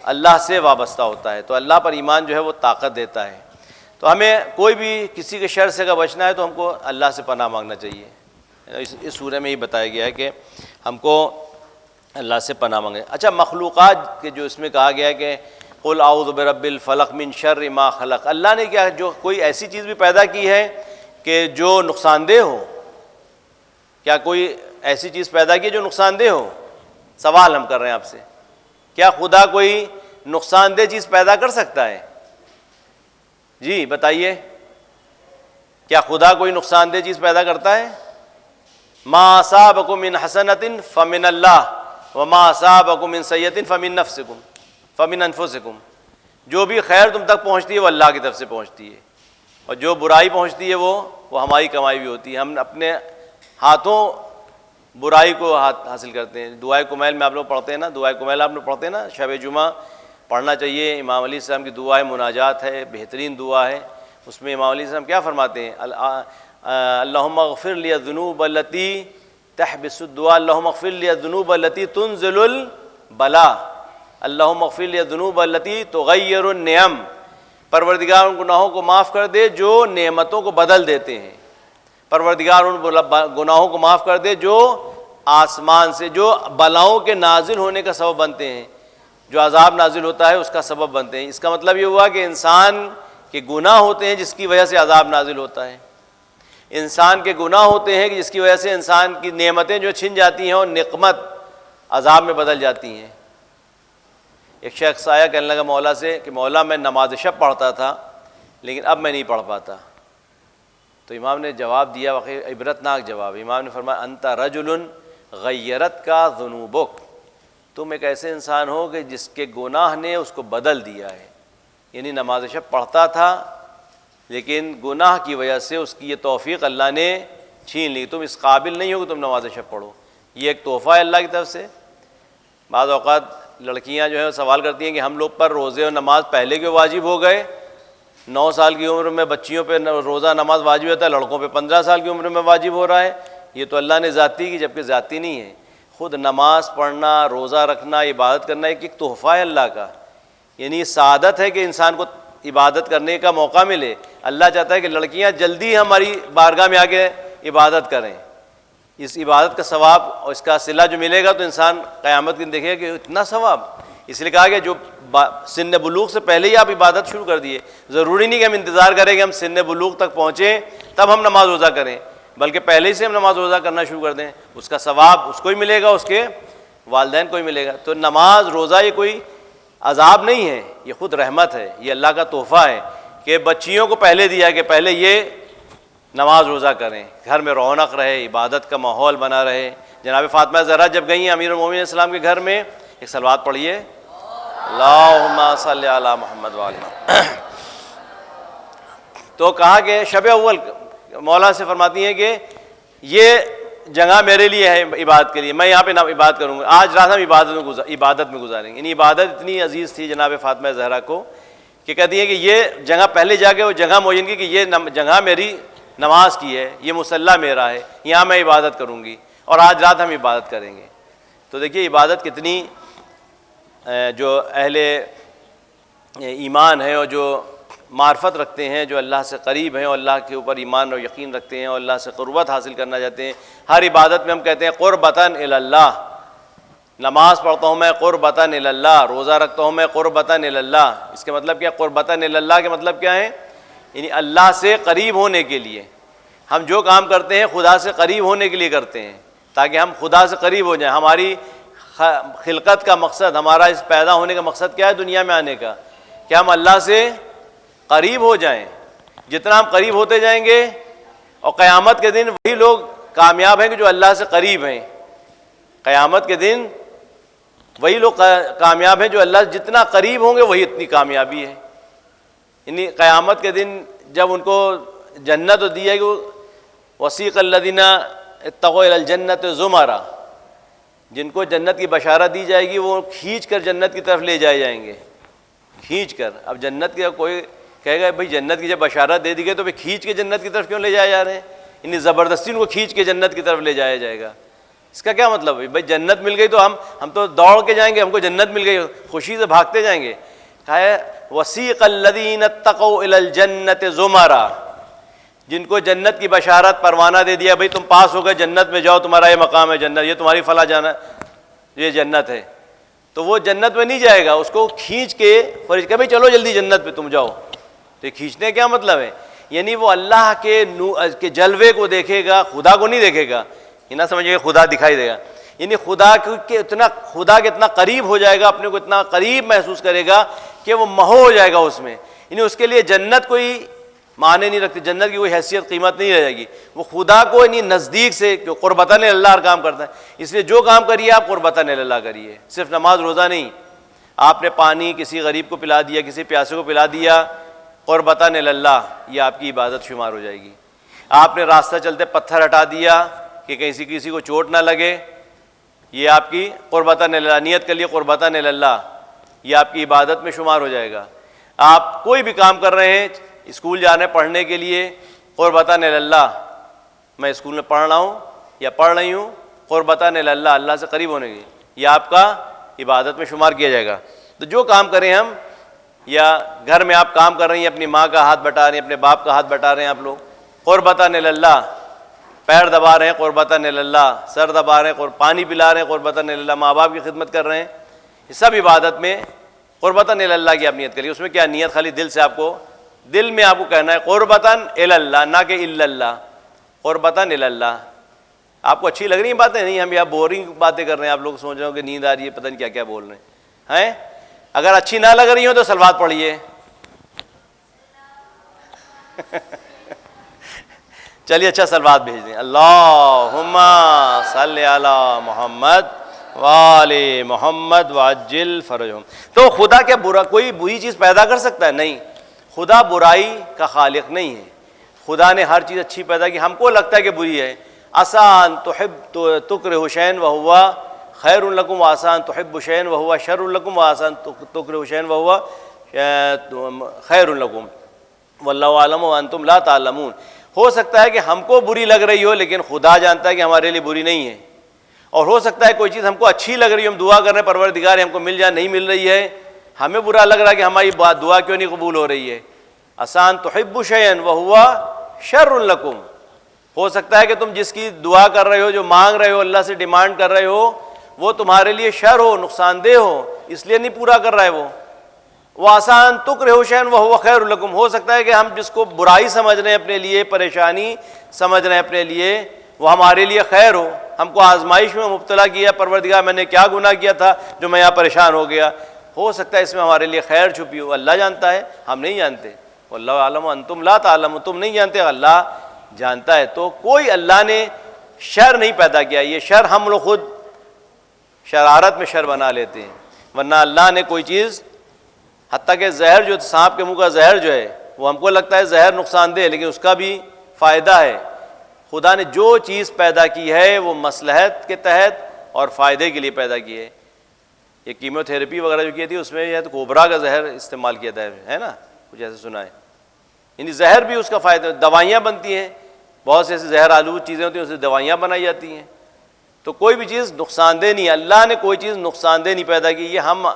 اللہ سے وابستہ ہوتا ہے. تو اللہ پر ایمان جو ہے وہ طاقت دیتا ہے. تو ہمیں کوئی بھی کسی کے شر سے اگر بچنا ہے تو ہم کو اللہ سے پناہ مانگنا چاہیے. اس سورہ میں ہی بتایا گیا ہے کہ ہم کو اللہ سے پناہ مانگے. اچھا، مخلوقات کے جو اس میں کہا گیا ہے کہ قل اعوذ برب الفلق من شر ما خلق، اللہ نے کیا جو کوئی ایسی چیز بھی پیدا کی ہے کہ جو نقصان دہ ہو؟ کیا کوئی ایسی چیز پیدا کی جو نقصان دہ ہو؟ سوال ہم کر رہے ہیں آپ سے. کیا خدا کوئی نقصان دہ چیز پیدا کر سکتا ہے؟ جی بتائیے، کیا خدا کوئی نقصان دہ چیز پیدا کرتا ہے؟ ما اصابکم من حسنۃ فمن اللہ وما اصابکم من سیئۃ فمن انفسکم. جو بھی خیر تم تک پہنچتی ہے وہ اللہ کی طرف سے پہنچتی ہے، اور جو برائی پہنچتی ہے وہ ہماری کمائی بھی ہوتی ہے. ہم اپنے ہاتھوں برائی کو حاصل کرتے ہیں. دعائے کمیل میں آپ لوگ پڑھتے ہیں نا، دعائے کمیل آپ لوگ پڑھتے ہیں نا، شب جمعہ پڑھنا چاہیے. امام علیہ السلام کی دعائے مناجات ہے، بہترین دعا ہے. اس میں امام علیہ السلام کیا فرماتے ہیں؟ اللہم اغفر لی الذنوب التی تحبس الدعاء، اللہم اغفر لی الذنوب التی تنزل البلاء، اللہم اغفر لی الذنوب التی تغیر النعم. پروردگار ان گناہوں کو معاف کر دے جو نعمتوں کو بدل دیتے ہیں. پروردگار ان گناہوں کو معاف کر دے جو آسمان سے، جو بلاؤں کے نازل ہونے کا سبب بنتے ہیں، جو عذاب نازل ہوتا ہے اس کا سبب بنتے ہیں. اس کا مطلب یہ ہوا کہ انسان کے گناہ ہوتے ہیں جس کی وجہ سے عذاب نازل ہوتا ہے. انسان کے گناہ ہوتے ہیں کہ جس کی وجہ سے انسان کی نعمتیں جو چھن جاتی ہیں اور نقمت عذاب میں بدل جاتی ہیں. ایک شخص آیا کہنے لگا مولا سے کہ مولا میں نماز شب پڑھتا تھا لیکن اب میں نہیں پڑھ پاتا. تو امام نے جواب دیا، واقعی عبرتناک جواب. امام نے فرمایا انت رجل غیرت کا ذنوبک، تم ایک ایسے انسان ہو کہ جس کے گناہ نے اس کو بدل دیا ہے. یعنی نماز شب پڑھتا تھا لیکن گناہ کی وجہ سے اس کی یہ توفیق اللہ نے چھین لی. تم اس قابل نہیں ہو کہ تم نماز شب پڑھو. یہ ایک تحفہ ہے اللہ کی طرف سے. بعض اوقات لڑکیاں جو ہیں سوال کرتی ہیں کہ ہم لوگ پر روزے اور نماز پہلے کے واجب ہو گئے. 9 سال کی عمر میں بچیوں پہ روزہ نماز واجب ہوتا ہے، لڑکوں پہ 15 سال کی عمر میں واجب ہو رہا ہے. یہ تو اللہ نے ذاتی کی، جبکہ ذاتی نہیں ہے. خود نماز پڑھنا، روزہ رکھنا، عبادت کرنا ایک تحفہ ہے اللہ کا. یعنی سعادت ہے کہ انسان کو عبادت کرنے کا موقع ملے. اللہ چاہتا ہے کہ لڑکیاں جلدی ہماری بارگاہ میں آ کے عبادت کریں. اس عبادت کا ثواب اور اس کا صلہ جو ملے گا تو انسان قیامت کے دن دیکھے کہ اتنا ثواب. اس لیے کہا کہ جو سن بلوغ سے پہلے ہی آپ عبادت شروع کر دیے. ضروری نہیں کہ ہم انتظار کریں کہ ہم سن بلوغ تک پہنچیں تب ہم نماز روزہ کریں، بلکہ پہلے ہی سے ہم نماز روزہ کرنا شروع کر دیں. اس کا ثواب اس کو ہی ملے گا، اس کے والدین کو ہی ملے گا. تو نماز روزہ یہ کوئی عذاب نہیں ہے، یہ خود رحمت ہے. یہ اللہ کا تحفہ ہے کہ بچیوں کو پہلے دیا کہ پہلے یہ نماز روزہ کریں، گھر میں رونق رہے، عبادت کا ماحول بنا رہے. جناب فاطمہ زہرا جب گئیں امیر المومنین السلام کے گھر میں ایک صلوات پڑھیے، اللہم صلی علی محمد وعلی محمد۔ تو کہا کہ شب اول مولا سے فرماتی ہیں کہ یہ جگہ میرے لیے ہے عبادت کے لیے، میں یہاں پہ عبادت کروں گا، آج رات ہم عبادت میں گزاریں گے۔ یعنی عبادت اتنی عزیز تھی جناب فاطمہ زہرا کو کہ کہتی ہیں کہ یہ جگہ پہلے جا کے وہ جگہ معین کی کہ یہ جگہ میری نماز کی ہے، یہ مصلی میرا ہے، یہاں میں عبادت کروں گی، اور آج رات ہم عبادت کریں گے۔ تو دیکھیے عبادت کتنی جو اہل ایمان ہے اور جو معرفت رکھتے ہیں، جو اللہ سے قریب ہیں اور اللہ کے اوپر ایمان اور یقین رکھتے ہیں اور اللہ سے قربت حاصل کرنا چاہتے ہیں، ہر عبادت میں ہم کہتے ہیں قربتاً الی اللہ، نماز پڑھتا ہوں میں قربتاً الی اللہ، روزہ رکھتا ہوں میں قربتاً الی اللہ۔ اس کے مطلب کیا؟ قربتاً الی اللہ کے مطلب کیا ہے؟ یعنی اللہ سے قریب ہونے کے لیے ہم جو کام کرتے ہیں خدا سے قریب ہونے کے لیے کرتے ہیں، تاکہ ہم خدا سے قریب ہو جائیں۔ ہماری خلقت کا مقصد، ہمارا اس پیدا ہونے کا مقصد کیا ہے دنیا میں آنے کا؟ کہ ہم اللہ سے قریب ہو جائیں۔ جتنا ہم قریب ہوتے جائیں گے، اور قیامت کے دن وہی لوگ کامیاب ہیں کہ جو اللہ سے قریب ہیں۔ قیامت کے دن وہی لوگ کامیاب ہیں جو اللہ سے جتنا قریب ہوں گے وہی اتنی کامیابی ہے۔ یعنی قیامت کے دن جب ان کو جنت دی جائے گی، وسیق الذین اتقوا الی الجنۃ زمرا، جن کو جنت کی بشارت دی جائے گی وہ کھینچ کر جنت کی طرف لے جائے جائیں گے، کھینچ کر۔ اب جنت کا کوئی کہے گا بھائی جنت کی جب بشارت دے دی گئی تو پھر کھینچ کے جنت کی طرف کیوں لے جائے جا رہے ہیں؟ یعنی زبردستی ان کو کھینچ کے جنت کی طرف لے جایا جائے گا۔ اس کا کیا مطلب ہے؟ بھائی جنت مل گئی تو ہم تو دوڑ کے جائیں گے، ہم کو جنت مل گئی خوشی سے بھاگتے جائیں گے۔ کہا ہے وسیق الذین اتقوا الی الجنۃ زمرا، جن کو جنت کی بشارت پروانہ دے دیا بھائی تم پاس ہو گئے، جنت میں جاؤ، تمہارا یہ مقام ہے جنت، یہ تمہاری فلاں جانا یہ جنت ہے، تو وہ جنت میں نہیں جائے گا، اس کو کھینچ کے فرشتے کہ بھائی چلو جلدی جنت پہ تم جاؤ۔ تو کھینچنے کیا مطلب ہے؟ یعنی وہ اللہ کے جلوے کو دیکھے گا، خدا کو نہیں دیکھے گا۔ یہ نہ سمجھے خدا دکھائی دے گا، یعنی خدا کے اتنا قریب ہو جائے گا، اپنے کو اتنا قریب محسوس کرے گا کہ وہ مہو ہو جائے گا اس میں۔ یعنی اس کے لیے جنت کوئی معنی نہیں رکھتی، جنت کی کوئی حیثیت قیمت نہیں رہ جائے گی۔ وہ خدا کو یعنی نزدیک سے جو قربتاً اللہ ہر کام کرتا ہے، اس لیے جو کام کریے آپ قربتاً اللہ کریے، صرف نماز روزہ نہیں۔ آپ نے پانی کسی غریب کو پلا دیا، کسی پیاسے کو پلا دیا، قربتاً اللہ، یہ آپ کی عبادت شمار ہو جائے گی۔ آپ نے راستہ چلتے پتھر ہٹا دیا کہ کسی کو چوٹ نہ لگے، یہ آپ کی قربتاً اللہ، نیت کے لیے قربتاً اللہ، یہ آپ کی عبادت میں شمار ہو جائے گا۔ آپ کوئی بھی کام کر رہے ہیں، اسکول جانے پڑھنے کے لیے قربتاً اللہ، میں اسکول میں پڑھ رہا ہوں یا پڑھ رہی ہوں، قربتاً اللہ، اللہ سے قریب ہونے کی، یہ آپ کا عبادت میں شمار کیا جائے گا۔ تو جو کام کریں ہم، یا گھر میں آپ کام کر رہی ہیں، اپنی ماں کا ہاتھ بٹا رہے ہیں، اپنے باپ کا ہاتھ بٹا رہے ہیں آپ لوگ، قربتاً اللہ، پیر دبا رہے ہیں قربتاً اللہ، سر دبا رہے ہیں، پانی پلا رہے ہیں قربتاً اللہ، ماں باپ کی خدمت کر رہے ہیں، یہ سب عبادت میں قربتاً اللہ کی آپ نیت کریے۔ اس میں کیا نیت؟ خالی دل سے آپ کو، دل میں آپ کو کہنا ہے قربتاً اللہ، نہ کہ الا اللہ، قربتاً اللہ۔ آپ کو اچھی لگ رہی ہیں باتیں؟ نہیں، ہم یہاں بورنگ باتیں کر رہے ہیں، آپ لوگ سوچ رہے ہو کہ نیند آ رہی ہے، پتہ نہیں کیا کیا بول رہے ہیں۔ اگر اچھی نہ لگ رہی ہو تو صلوات پڑھیے۔ چلیے اچھا صلوات بھیج دیں، اللہم صلی علی محمد وآل محمد وعجل فرجہم۔ تو خدا کیا کوئی بری چیز پیدا کر سکتا ہے؟ نہیں، خدا برائی کا خالق نہیں ہے، خدا نے ہر چیز اچھی پیدا کی۔ ہم کو لگتا ہے کہ بری ہے۔ آسان تکرہوا شیئا وہو خیر لکم، وآسان تحبوا شیئا وہو شر لکم، وآسان تکرہوا شیئا وہو خیر لکم، واللہ اعلم وانتم لا تعلمون۔ ہو سکتا ہے کہ ہم کو بری لگ رہی ہو لیکن خدا جانتا ہے کہ ہمارے لیے بری نہیں ہے، اور ہو سکتا ہے کوئی چیز ہم کو اچھی لگ رہی ہو، ہم دعا کر رہے ہیں پروردگار ہم کو مل جائے، نہیں مل رہی ہے، ہمیں برا لگ رہا ہے کہ ہماری دعا کیوں نہیں قبول ہو رہی ہے۔ آسان تحبوا شیئا وہو شر لکم، ہو سکتا ہے کہ تم جس کی دعا کر رہے ہو، جو مانگ رہے ہو، اللہ سے ڈیمانڈ کر رہے ہو، وہ تمہارے لیے شر ہو، نقصان دہ ہو، اس لیے نہیں پورا کر رہا ہے وہ آسان تکرہوا شیئا وہو خیر لکم، ہو سکتا ہے کہ ہم جس کو برائی سمجھ رہے ہیں اپنے لیے، پریشانی سمجھ رہے ہیں اپنے لیے، وہ ہمارے لیے خیر ہو۔ ہم کو آزمائش میں مبتلا کیا، پروردگار میں نے کیا گناہ کیا تھا جو میں یہاں پریشان ہو گیا، ہو سکتا ہے اس میں ہمارے لیے خیر چھپی ہو، اللہ جانتا ہے، ہم نہیں جانتے۔ واللہ اعلم وانتم لا تعلمون، تم نہیں جانتے، اللہ جانتا ہے۔ تو کوئی اللہ نے شر نہیں پیدا کیا، یہ شر ہم لوگ خود شرارت میں شر بنا لیتے ہیں، ورنہ اللہ نے کوئی چیز، حتیٰ کہ زہر جو سانپ کے منہ کا زہر جو ہے وہ ہم کو لگتا ہے زہر نقصان دہ ہے، لیکن اس کا بھی فائدہ ہے۔ خدا نے جو چیز پیدا کی ہے وہ مصلحت کے تحت اور فائدے کے لیے پیدا کی ہے۔ یہ کیمیو تھراپی وغیرہ جو کی تھی اس میں یہ تو کوبرا کا زہر استعمال کیا تھا، ہے نا، کچھ ایسے سنا ہے، یعنی زہر بھی اس کا فائدہ، دوائیاں بنتی ہیں، بہت سے ایسے زہر آلود چیزیں ہوتی ہیں، اس سے دوائیاں بنائی جاتی ہیں۔ تو کوئی بھی چیز نقصان دہ نہیں ہے، اللہ نے کوئی چیز نقصان دہ نہیں پیدا کی، یہ ہم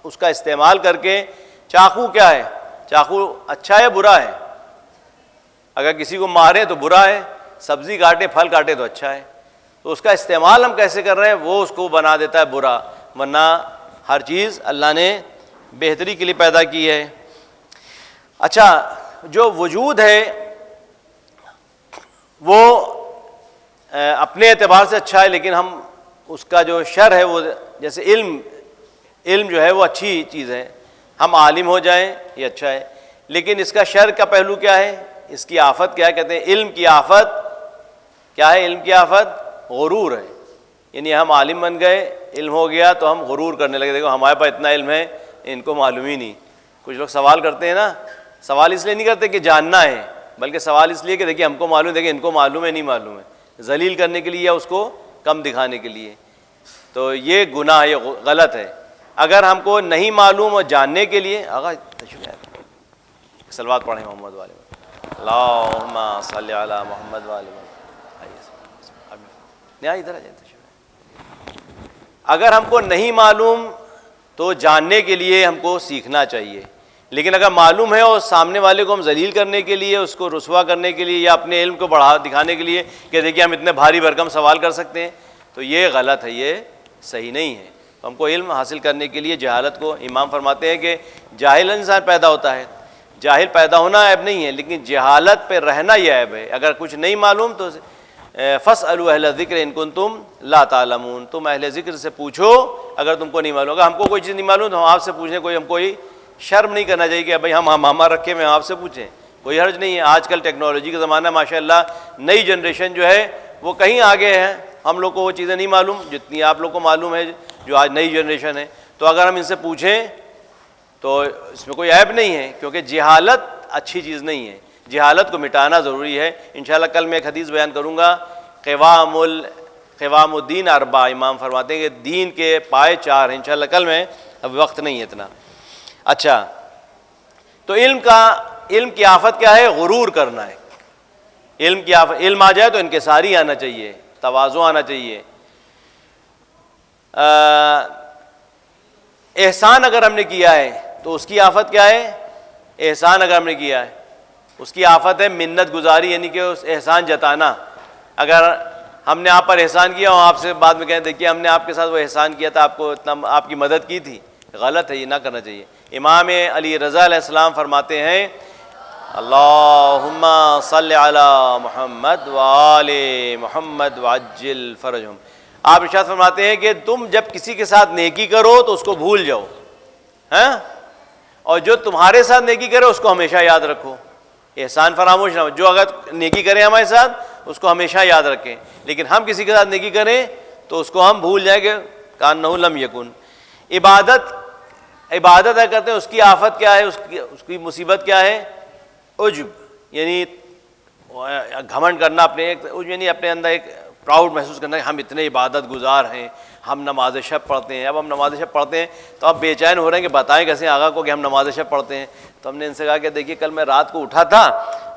اس کا استعمال کر کے، چاقو کیا ہے، چاقو اچھا ہے برا ہے؟ اگر کسی کو مارے تو برا ہے، سبزی کاٹے پھل کاٹے تو اچھا ہے، تو اس کا استعمال ہم کیسے کر رہے ہیں وہ اس کو بنا دیتا ہے برا، ورنہ ہر چیز اللہ نے بہتری کے لیے پیدا کی ہے۔ اچھا، جو وجود ہے وہ اپنے اعتبار سے اچھا ہے، لیکن ہم اس کا جو شر ہے وہ، جیسے علم جو ہے وہ اچھی چیز ہے، ہم عالم ہو جائیں یہ اچھا ہے، لیکن اس کا شر کا پہلو کیا ہے، اس کی آفت کیا ہے؟ کہتے ہیں علم کی آفت کیا ہے؟ علم کی آفت غرور ہے، یعنی ہم عالم بن گئے، علم ہو گیا تو ہم غرور کرنے لگے، دیکھو ہمارے پاس اتنا علم ہے ان کو معلوم ہی نہیں۔ کچھ لوگ سوال کرتے ہیں نا، سوال اس لیے نہیں کرتے کہ جاننا ہے، بلکہ سوال اس لیے کہ دیکھیے ہم کو معلوم ہے، دیکھیے ان کو معلوم ہے نہیں معلوم ہے، ذلیل کرنے کے لیے یا اس کو کم دکھانے کے لیے۔ تو یہ گناہ، یہ غلط ہے۔ اگر ہم کو نہیں معلوم اور جاننے کے لیے، آغا صلوات پڑھیں محمد والے، اللہم صلی علی محمد والے، ادھر آ جائیں۔ اگر ہم کو نہیں معلوم تو جاننے کے لیے ہم کو سیکھنا چاہیے، لیکن اگر معلوم ہے اور سامنے والے کو ہم ذلیل کرنے کے لیے، اس کو رسوا کرنے کے لیے یا اپنے علم کو بڑھا دکھانے کے لیے کہ دیکھیے ہم اتنے بھاری بھرکم سوال کر سکتے ہیں، تو یہ غلط ہے، یہ صحیح نہیں ہے۔ تو ہم کو علم حاصل کرنے کے لیے جہالت کو، امام فرماتے ہیں کہ جاہل انسان پیدا ہوتا ہے، جاہل پیدا ہونا عیب نہیں ہے، لیکن جہالت پہ رہنا یہ عیب ہے۔ اگر کچھ نہیں معلوم تو فاسألوا اہل الذکر ان کنتم لا تعلمون، تم اہل ذکر سے پوچھو اگر تم کو نہیں معلوم۔ اگر ہم کو کوئی چیز نہیں معلوم تو ہم آپ سے پوچھیں، کوئی ہم کوئی شرم نہیں کرنا چاہیے کہ بھائی ہم رکھے میں آپ سے پوچھیں، کوئی حرج نہیں ہے۔ آج کل ٹیکنالوجی کا زمانہ ہے، ماشاءاللہ نئی جنریشن جو ہے وہ کہیں آگے ہے، ہم لوگ کو وہ چیزیں نہیں معلوم جتنی آپ لوگ کو معلوم ہے جو آج نئی جنریشن ہے، تو اگر ہم ان سے پوچھیں تو اس میں کوئی عیب نہیں ہے، کیونکہ جہالت اچھی چیز نہیں ہے، جہالت کو مٹانا ضروری ہے۔ انشاءاللہ کل میں ایک حدیث بیان کروں گا، قوام الدین اربع، امام فرماتے ہیں کہ دین کے پائے چار ہیں، انشاءاللہ کل میں، اب وقت نہیں ہے اتنا۔ اچھا، تو علم کی آفت کیا ہے؟ غرور کرنا ہے۔ علم کی آفت، علم آ جائے تو انکساری آنا چاہیے، تواضع آنا چاہیے۔ احسان اگر ہم نے کیا ہے تو اس کی آفت کیا ہے؟ احسان اگر ہم نے کیا ہے اس کی آفت ہے منت گزاری، یعنی کہ اس احسان جتانا۔ اگر ہم نے آپ پر احسان کیا اور آپ سے بعد میں کہیں دیکھیے ہم نے آپ کے ساتھ وہ احسان کیا تھا، آپ کو اتنا آپ کی مدد کی تھی، غلط ہے، یہ نہ کرنا چاہیے۔ امام علی رضا علیہ السلام فرماتے ہیں اللہم صلی علی محمد وآل محمد وعجل فرجہم۔ آپ ارشاد فرماتے ہیں کہ تم جب کسی کے ساتھ نیکی کرو تو اس کو بھول جاؤ، ہاں، اور جو تمہارے ساتھ نیکی کرے اس کو ہمیشہ یاد رکھو۔ احسان فراموش نہ ہو، جو اگر نیکی کرے ہمارے ساتھ اس کو ہمیشہ یاد رکھیں، لیکن ہم کسی کے ساتھ نیکی کریں تو اس کو ہم بھول جائیں کہ کانہ لم یکن۔ عبادت ہے کرتے ہیں، اس کی آفت کیا ہے، اس کی مصیبت کیا ہے؟ عجب، یعنی گھمنڈ کرنا، یعنی اپنے اندر ایک پراؤڈ محسوس کرنا کہ ہم اتنے عبادت گزار ہیں، ہم نماز شب پڑھتے ہیں۔ اب ہم نماز شب پڑھتے ہیں تو اب بے چین ہو رہے ہیں کہ بتائیں کیسے آقا کو کہ ہم نماز شب پڑھتے ہیں۔ تو ہم نے ان سے کہا کہ دیکھیے کل میں رات کو اٹھا تھا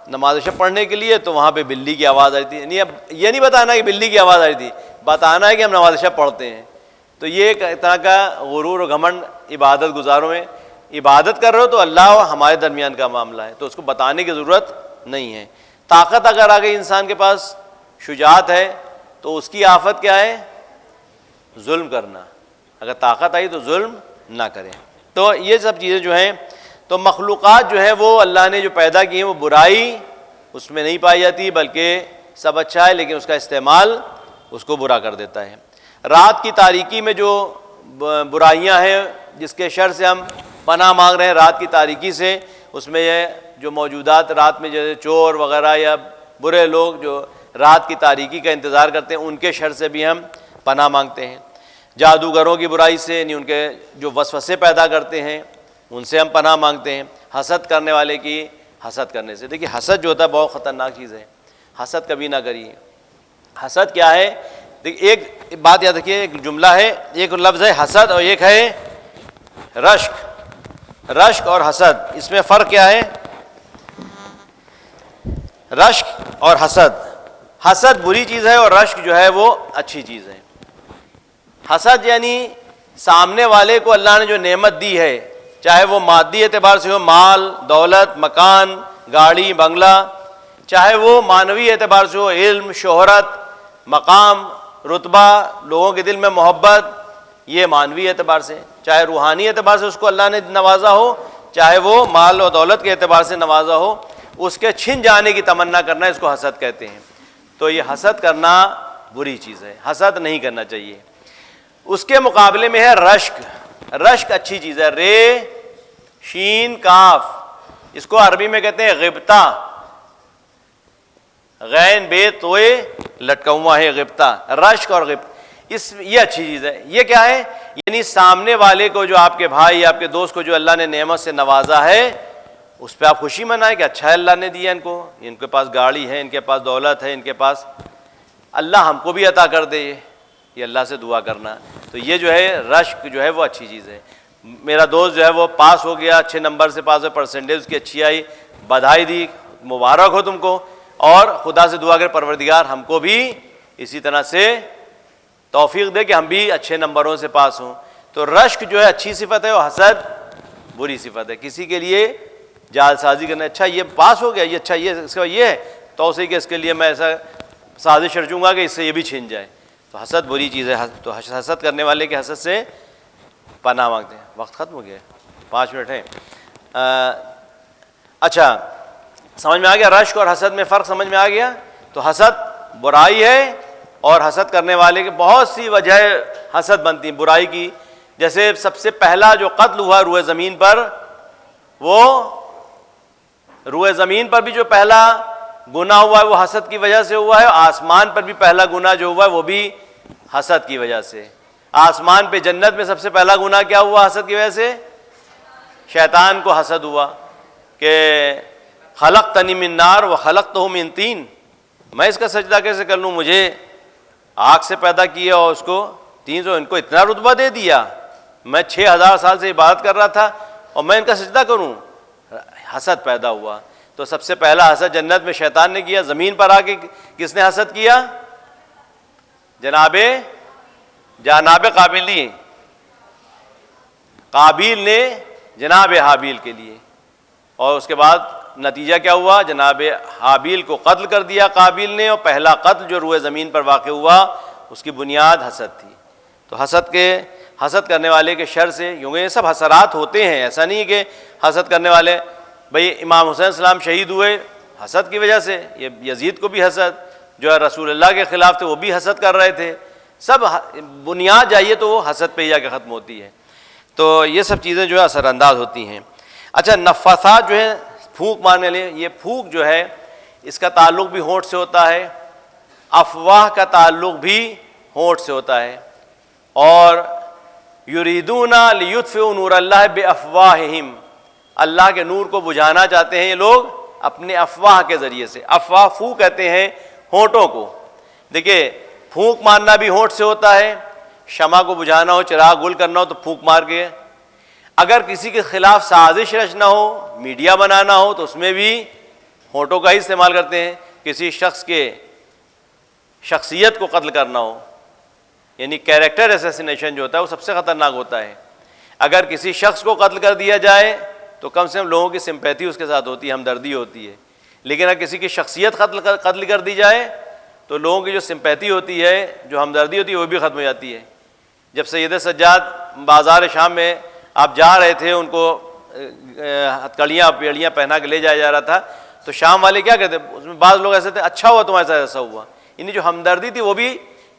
نماز شب پڑھنے کے لیے تو وہاں پہ بلی کی آواز آ رہی تھی، یعنی اب یہ نہیں بتانا کہ بلی کی آواز آ رہی تھی، بتانا ہے کہ ہم نماز شب پڑھتے ہیں۔ تو یہ ایک طرح کا غرور و گھمنڈ عبادت گزاروں میں، عبادت کر رہے ہو تو اللہ اور ہمارے درمیان کا معاملہ ہے، تو اس کو بتانے کی ضرورت نہیں ہے۔ طاقت اگر آ گئی انسان کے پاس، شجاعت ہے، تو اس کی آفت کیا ہے؟ ظلم کرنا۔ اگر طاقت آئی تو ظلم نہ کریں۔ تو یہ سب چیزیں جو ہیں، تو مخلوقات جو ہیں وہ اللہ نے جو پیدا کی ہیں وہ برائی اس میں نہیں پائی جاتی، بلکہ سب اچھا ہے، لیکن اس کا استعمال اس کو برا کر دیتا ہے۔ رات کی تاریکی میں جو برائیاں ہیں جس کے شر سے ہم پناہ مانگ رہے ہیں، رات کی تاریکی سے، اس میں یہ جو موجودات رات میں جیسے چور وغیرہ یا برے لوگ جو رات کی تاریکی کا انتظار کرتے ہیں، ان کے شر سے بھی ہم پناہ مانگتے ہیں۔ جادوگروں کی برائی سے، یعنی ان کے جو وسوسے پیدا کرتے ہیں ان سے ہم پناہ مانگتے ہیں، حسد کرنے والے کی حسد کرنے سے۔ دیکھیے حسد جو ہوتا ہے بہت خطرناک چیز ہے، حسد کبھی نہ کریے۔ حسد کیا ہے؟ دیکھیے ایک بات یاد رکھیے، ایک جملہ ہے، ایک لفظ ہے حسد اور ایک ہے رشک۔ رشک اور حسد، اس میں فرق کیا ہے؟ رشک اور حسد، حسد بری چیز ہے اور رشک جو ہے وہ اچھی چیز ہے۔ حسد یعنی سامنے والے کو اللہ نے جو نعمت دی ہے، چاہے وہ مادی اعتبار سے ہو، مال، دولت، مکان، گاڑی، بنگلہ، چاہے وہ معنوی اعتبار سے ہو، علم، شہرت، مقام، رتبہ، لوگوں کے دل میں محبت، یہ معنوی اعتبار سے، چاہے روحانی اعتبار سے اس کو اللہ نے نوازا ہو، چاہے وہ مال و دولت کے اعتبار سے نوازا ہو، اس کے چھن جانے کی تمنا کرنا، اس کو حسد کہتے ہیں۔ تو یہ حسد کرنا بری چیز ہے، حسد نہیں کرنا چاہیے۔ اس کے مقابلے میں ہے رشک۔ رشک اچھی چیز ہے، رے شین کاف، اس کو عربی میں کہتے ہیں غبطہ، غین بے توئے لٹکا ہوا ہے غبطہ، رشک اور غبطہ، یہ اچھی چیز ہے۔ یہ کیا ہے؟ یعنی سامنے والے کو، جو آپ کے بھائی، آپ کے دوست کو جو اللہ نے نعمت سے نوازا ہے، اس پہ آپ خوشی منائیں کہ اچھا ہے اللہ نے دیا ان کے پاس گاڑی ہے، ان کے پاس دولت ہے، ان کے پاس، اللہ ہم کو بھی عطا کر دے، یہ اللہ سے دعا کرنا۔ تو یہ جو ہے رشک جو ہے وہ اچھی چیز ہے۔ میرا دوست جو ہے وہ پاس ہو گیا، اچھے نمبر سے پاس ہو، پرسنٹیج اس کی اچھی آئی، بدھائی دی، مبارک ہو تم کو، اور خدا سے دعا کر پروردگار ہم کو بھی اسی طرح سے توفیق دے کہ ہم بھی اچھے نمبروں سے پاس ہوں۔ تو رشک جو ہے اچھی صفت ہے اور حسد بری صفت ہے۔ کسی کے لیے جال سازی کرنا، اچھا یہ پاس ہو گیا، یہ اچھا یہ اس کا یہ ہے، تو اسی کہ اس کے لیے میں ایسا سازش رچوں گا کہ اس سے یہ بھی چھن جائے، تو حسد بری چیز ہے۔ تو حسد کرنے والے کے حسد سے پناہ مانگتے ہیں۔ وقت ختم ہو گیا، 5 منٹ ہے۔ اچھا سمجھ میں آ گیا رشک اور حسد میں فرق سمجھ میں آ گیا؟ تو حسد برائی ہے، اور حسد کرنے والے کی بہت سی وجہ حسد بنتی ہیں برائی کی۔ جیسے سب سے پہلا جو قتل ہوا روئے زمین پر، وہ روئے زمین پر بھی جو پہلا گناہ ہوا ہے وہ حسد کی وجہ سے ہوا ہے، آسمان پر بھی پہلا گناہ جو ہوا ہے وہ بھی حسد کی وجہ سے۔ آسمان پہ جنت میں سب سے پہلا گناہ کیا ہوا حسد کی وجہ سے؟ شیطان کو حسد ہوا کہ خلقتنی من نار وخلقتہ من طین، میں اس کا سجدہ کیسے کر لوں، مجھے آگ سے پیدا کیا اور اس کو 300، ان کو اتنا رتبہ دے دیا، میں 6000 سال سے عبادت کر رہا تھا اور میں ان کا سجدہ کروں، حسد پیدا ہوا۔ تو سب سے پہلا حسد جنت میں شیطان نے کیا، زمین پر آ کے کس نے حسد کیا؟ جناب قابیل نے جناب حابیل کے لیے، اور اس کے بعد نتیجہ کیا ہوا؟ جناب حابیل کو قتل کر دیا قابیل نے، اور پہلا قتل جو روئے زمین پر واقع ہوا اس کی بنیاد حسد تھی۔ تو حسد کرنے والے کے شر سے، کیونکہ یہ سب حسرات ہوتے ہیں، ایسا نہیں کہ حسد کرنے والے، بھئی امام حسین السلام شہید ہوئے حسد کی وجہ سے، یہ یزید کو بھی حسد، جو ہے رسول اللہ کے خلاف تھے وہ بھی حسد کر رہے تھے، سب بنیاد جائیے تو وہ حسد پہ ہی جا کے ختم ہوتی ہے۔ تو یہ سب چیزیں جو ہے اثر انداز ہوتی ہیں۔ اچھا نفاثات جو ہے پھونک مارنے لیں، یہ پھونک جو ہے اس کا تعلق بھی ہونٹ سے ہوتا ہے، افواہ کا تعلق بھی ہونٹ سے ہوتا ہے، اور یریدون لیطفئوا نور اللہ بافواہہم، اللہ کے نور کو بجھانا چاہتے ہیں یہ لوگ اپنے افواہ کے ذریعے سے۔ افواہ پھونک کہتے ہیں ہونٹوں کو۔ دیکھیے پھونک مارنا بھی ہونٹ سے ہوتا ہے، شمع کو بجھانا ہو، چراغ گل کرنا ہو تو پھونک مار کے، اگر کسی کے خلاف سازش رچنا ہو، میڈیا بنانا ہو تو اس میں بھی ہونٹوں کا ہی استعمال کرتے ہیں۔ کسی شخص کے شخصیت کو قتل کرنا ہو، یعنی کیریکٹر اسیسینیشن جو ہوتا ہے وہ سب سے خطرناک ہوتا ہے۔ اگر کسی شخص کو قتل کر دیا جائے تو کم سے کم لوگوں کی سمپیتھی اس کے ساتھ ہوتی ہے، ہمدردی ہوتی ہے، لیکن اگر کسی کی شخصیت قتل کر دی جائے تو لوگوں کی جو سمپیتھی ہوتی ہے، جو ہمدردی ہوتی ہے، وہ بھی ختم ہو جاتی ہے۔ جب سید سجاد بازار شام میں آپ جا رہے تھے، ان کو ہتھکڑیاں پیڑیاں پہنا کے لے جایا جا رہا تھا، تو شام والے کیا کہتے ہیں، اس میں بعض لوگ ایسے تھے اچھا ہوا تمہارے ساتھ ایسا ہوا، یعنی جو ہمدردی تھی وہ بھی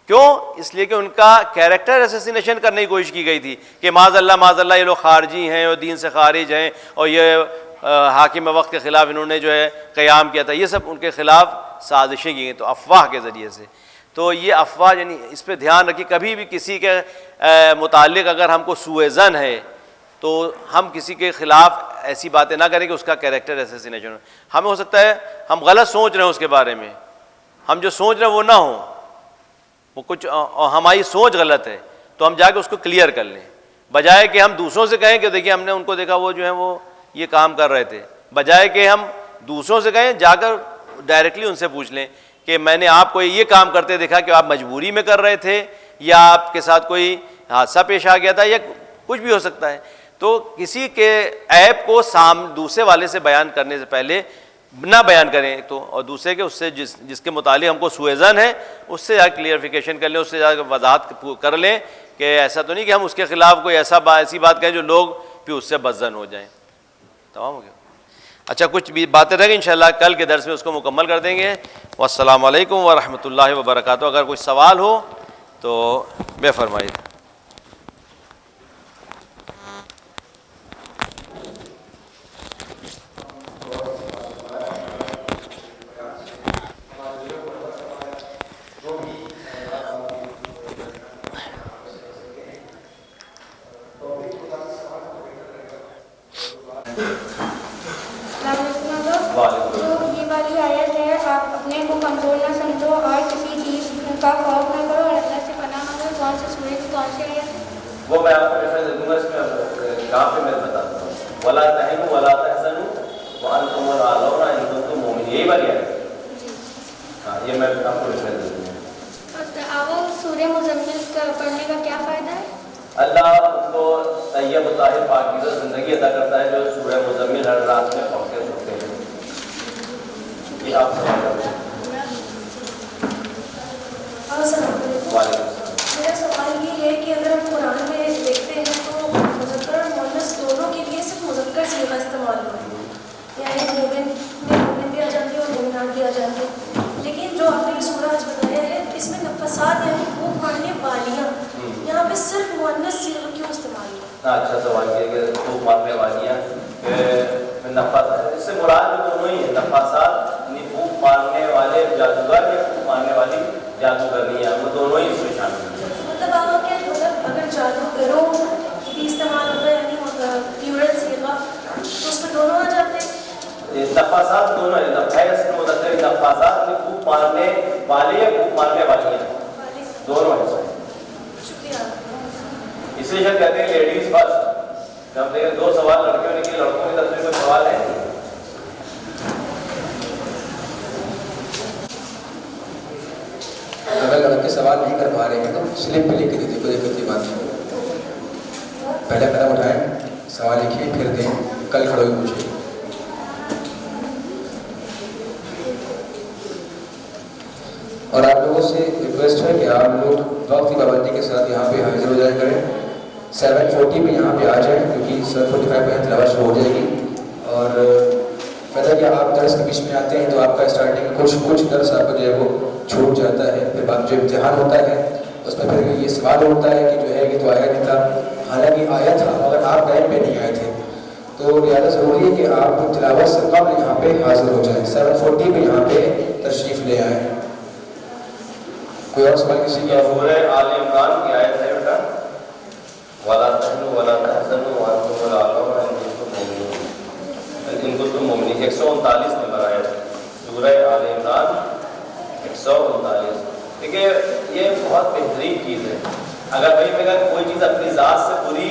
کیوں؟ اس لیے کہ ان کا کیریکٹر اسیسینیشن کرنے کی کوشش کی گئی تھی کہ معاذ اللہ یہ لوگ خارجی ہیں اور دین سے خارج ہیں، اور یہ حاکم وقت کے خلاف انہوں نے جو ہے قیام کیا تھا، یہ سب ان کے خلاف سازشیں کی گئی، تو افواہ کے ذریعے سے۔ تو یہ افواہ یعنی اس پہ دھیان رکھیے. کبھی بھی کسی کے متعلق اگر ہم کو سوء ظن ہے تو ہم کسی کے خلاف ایسی باتیں نہ کریں کہ اس کا کیریکٹر اسیسینیشن ہو. ہمیں ہو سکتا ہے ہم غلط سوچ رہے ہیں اس کے بارے میں, ہم جو سوچ رہے ہیں وہ نہ ہو, وہ کچھ ہماری سوچ غلط ہے, تو ہم جا کے اس کو کلیئر کر لیں, بجائے کہ ہم دوسروں سے کہیں کہ دیکھیے ہم نے ان کو دیکھا وہ جو ہے وہ یہ کام کر رہے تھے. بجائے کہ ہم دوسروں سے کہیں, جا کر ڈائریکٹلی ان سے پوچھ لیں کہ میں نے آپ کو یہ کام کرتے دیکھا کہ آپ مجبوری میں کر رہے تھے یا آپ کے ساتھ کوئی حادثہ پیش آ گیا تھا یا کچھ بھی ہو سکتا ہے. تو کسی کے عیب کو دوسرے والے سے بیان کرنے سے پہلے نہ بیان کریں تو, اور دوسرے کے اس سے جس کے متعلق ہم کو سوء ظن ہے اس سے جا کلیئرفیکیشن کر لیں, اس سے جا کے وضاحت کر لیں کہ ایسا تو نہیں کہ ہم اس کے خلاف کوئی ایسی بات کہیں جو لوگ پھر اس سے بدظن ہو جائیں. تمام ہو گیا. اچھا کچھ بھی باتیں رہ گئی, انشاءاللہ کل کے درس میں اس کو مکمل کر دیں گے. والسلام علیکم ورحمۃ اللہ وبرکاتہ. اگر کوئی سوال ہو تو بے فرمائیے. وہ میں آپ کو ریفرنس دے دوں گا, اس میں کہاں پہ میں بتاتا ہوں. ولا تہنوا ولا تحزنوا وانتم الاعلون ان کنتم مؤمنین, یہی والی ہے. ہاں یہ میں آپ کو ریفرنس دے دوں گا. اب سورہ مزمل پڑھنے کا کیا فائدہ ہے؟ اللہ ان کو طیب و طاہر پاکیزہ زندگی عطا کرتا ہے جو سورہ مزمل ہر رات میں پڑھتے سنتے ہیں. یہ آپ سوال کرتے ہیں. السلام علیکم. وعلیکم. میرا سوال یہ ہے کہ اگر ہم قرآن میں دیکھتے ہیں تو مذکر اور مؤنث دونوں کے لیے صرف مذکر صیغہ استعمال ہوا ہے, یعنی مومن میں مومن بھی آ جاتے ہیں اور مومنات بھی آ جاتے ہیں. لیکن جو آپ نے یہ سورہ آج بتایا ہے اس میں نفسات یعنی خوب مارنے والیاں, یہاں پہ صرف مؤنث صیغہ کیوں استعمال ہوا؟ اچھا سوال کیا کہ خوب مارنے والیاں نفاسات, اس سے مراد بھی دونوں ہی ہیں. نفاسات یعنی خوب مارنے والے جادوگر یا خوب مارنے والی جادوگرنی ہیں, وہ دونوں ہی اس میں شامل ہیں. مطلب آپ کیا مطلب اگر جادوگروں بھی استعمال ہوتا ہے یعنی پلورل صیغہ تو اس میں دونوں آ جاتے ہیں. نفاسات دونوں ہیں. نفاسات میں خوب مارنے والے یا خوب مارنے والی ہیں, دونوں ہیں. شکریہ. اس لیے شاید کہتے ہیں لیڈیز فرسٹ. جب دیکھیں دو سوال لڑکیوں نے کیے, لڑکوں کی طرف سے کوئی سوال ہے؟ اگر لڑکے سوال نہیں کر پا رہے ہیں تو سلپ پہ لکھ کے دیتے, کوئی دقت کی بات نہیں. پہلا قدم اٹھائیں, سوال لکھیے, پھر دیں, کل کھڑے ہوئے پوچھیے. اور آپ لوگوں سے ریکویسٹ ہے کہ آپ لوگ وقت کی پابندی کے ساتھ یہاں پہ حاضر ہو جایا کریں. 7:40 پہ یہاں پہ آ جائیں کیونکہ 7:45 پہ تلاوت شروع ہو جائے گی. اور پتہ کہ آپ درس کے بیچ میں آتے ہیں تو آپ کا اسٹارٹنگ کچھ درس آپ کا جو ہے وہ چھوٹ جاتا ہے. پھر بعد جو امتحان ہوتا ہے اس میں پھر یہ سوال ہوتا ہے کہ جو ہے یہ تو آیا نہیں تھا, حالانکہ آیا تھا مگر آپ ٹائم پہ نہیں آئے تھے. تو لہٰذا ضروری ہے کہ آپ تلاوت سے قبل یہاں پہ حاضر ہو جائیں. 7:40 پہ یہاں پہ تشریف لے آئیں. کوئی اور سوال کسی کا؟ سورہ آل عمران کی آیت ہے بیٹا, ولا تہنوا ولا تحزنوا وانتم الاعلون ان کنتم مؤمنین. 139 نمبر آیت ہے سورہ آل عمران 139. دیکھیے یہ بہت بہترین چیز ہے. اگر بھائی میرا کوئی چیز اپنی ذات سے بری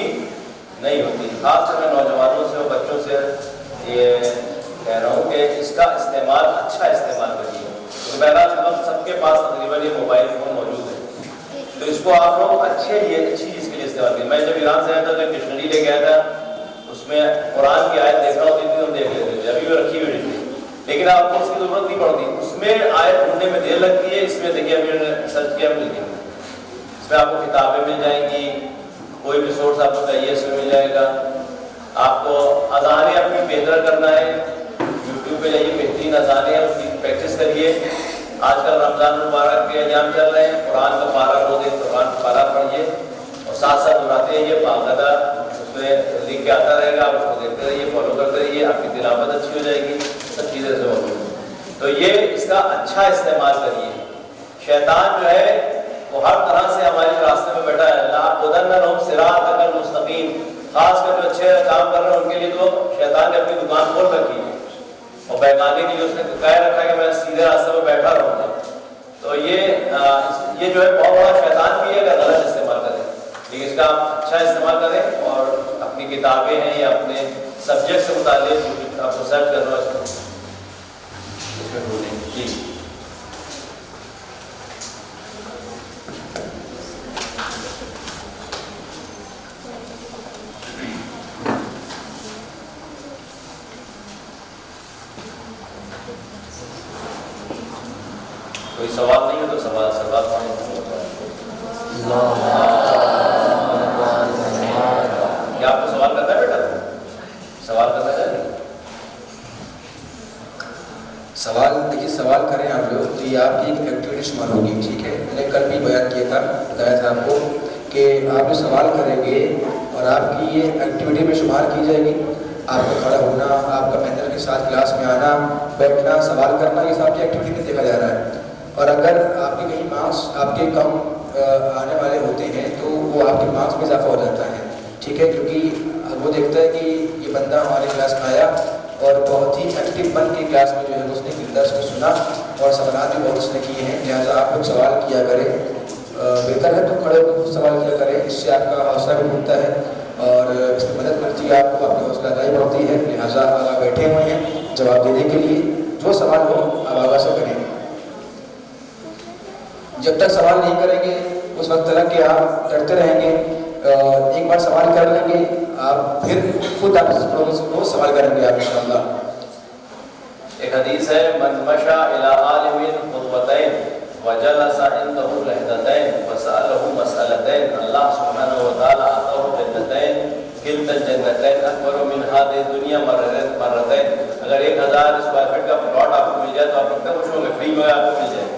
نہیں ہوتی, خاص طور میں نوجوانوں سے اور بچوں سے یہ کہہ رہا ہوں کہ اس کا استعمال اچھا استعمال کریے. تو بہرحال سب کے پاس تقریباً یہ موبائل فون موجود ہے, تو اس کو آپ لوگ اچھی چیز کے لیے استعمال کریں. میں جب ایران سے آیا تھا تو ڈکشنری لے کے آیا تھا, اس میں قرآن کی آیت دیکھ رہا ہوتی تھی, ہم دیکھ لیتے تھے, ابھی بھی رکھی ہوئی تھی, لیکن آپ کو اس کی ضرورت نہیں پڑتی. اس میں آیت ڈھونڈنے میں دیر لگتی ہے. اس میں دیکھیے ابھی نے سرچ کیا مل گیا, اس میں آپ کو کتابیں مل جائیں گی, کوئی بھی سورس آپ کو چاہیے اس میں مل جائے گا. آپ کو اذانیں اپنی بہتر کرنا ہے, یوٹیوب پہ جائیے, بہترین اذانیں اس کی پریکٹس کریے. آج کل رمضان المبارک کے ایام چل رہے ہیں, قرآن کا پارہ روزے قرآن کا پارہ پڑھیے اور ساتھ ساتھ دہراتے رہیے. باقاعدہ اس میں لکھ کے آتا رہے گا, آپ اس کو دیکھتے رہیے, فالو کرتے رہیے, آپ کی تلاوت اچھی ہو جائے گی. سب چیزیں سے ہوتی ہیں. تو یہ اس کا اچھا استعمال کریے شیطان جو ہے وہ ہر طرح سے ہمارے راستے میں بیٹھا ہے. لَأَقْعُدَنَّ صِرَاطَكَ الْمُسْتَقِيمَ. خاص کر جو اچھے کام کر رہے ہیں ان کے لیے تو شیطان نے اپنی دکان کھول رکھی ہے اور بہکانے کے لیے اس نے کہہ رکھا ہے کہ میں سیدھے راستے میں بیٹھا رہوں گا. تو یہ جو ہے بہت بڑا شیطان بھی ہے اگر غلط استعمال کریں. لیکن اس کا آپ اچھا استعمال کریں اور اپنی کتابیں ہیں یا اپنے سبجیکٹ سے متعلق آپ کو سرچ کرنا ہے اس میں ڈھونڈیں. جی کوئی سوال نہیں ہے تو سوال کیا آپ کو سوال کرنا ہے بیٹا؟ سوال کرنا چاہیے. سوال دیکھیے سوال کریں آپ لوگ تو یہ آپ کی ایک ایکٹیویٹی شمار ہوگی. ٹھیک ہے, میں نے کل بھی بیان کیا تھا, بتایا تھا آپ کو کہ آپ جو سوال کریں گے اور آپ کی یہ ایکٹیویٹی میں شمار کی جائے گی. آپ کا کھڑا ہونا, آپ کا محنت کے ساتھ کلاس میں آنا, بیٹھنا, سوال کرنا, یہ سب آپ کی ایکٹیویٹی میں دیکھا جا رہا ہے. اور اگر آپ کے کہیں مارکس آپ کے کم آنے والے ہوتے ہیں تو وہ آپ کے مارکس میں اضافہ ہو جاتا ہے. ٹھیک ہے, کیونکہ وہ دیکھتا ہے کہ یہ بندہ ہمارے کلاس میں آیا اور بہت ہی ایکٹیو بن کے کلاس میں جو ہے اس نے درس کو سنا اور سوالات بھی بہت اس نے کیے ہیں. لہٰذا آپ لوگ سوال کیا کریں. بہتر ہے تو کھڑے ہو کے سوال کیا کریں, اس سے آپ کا حوصلہ بھی بڑھتا ہے اور اس میں مدد ملتی ہے آپ کو, آپ کی حوصلہ افزائی بڑھتی ہے. لہٰذا آپ بیٹھے ہوئے ہیں جواب دینے کے لیے, جو سوال ہو آپ آغاز سے کریں. جب تک سوال نہیں کریں گے اس وقت تک کہ آپ ڈرتے رہیں گے. ایک بار سوال کر لیں گے آپ پھر خود آپ روز سوال کریں گے آپ انشاءاللہ. ایک حدیث ہے من مشى الى عالم خطوتين وجلس عنده لحظتين وسأله مسألتين اللہ سبحانہ وتعالی اعطاه جنتين كلتا الجنتين اکبر من هذه الدنيا مرتين. اگر 1000 اسکوائر فٹ کا پلاٹ آپ کو مل جائے تو آپ کتنا خوش ہوں گے؟ فری میں آپ کو مل جائے گا,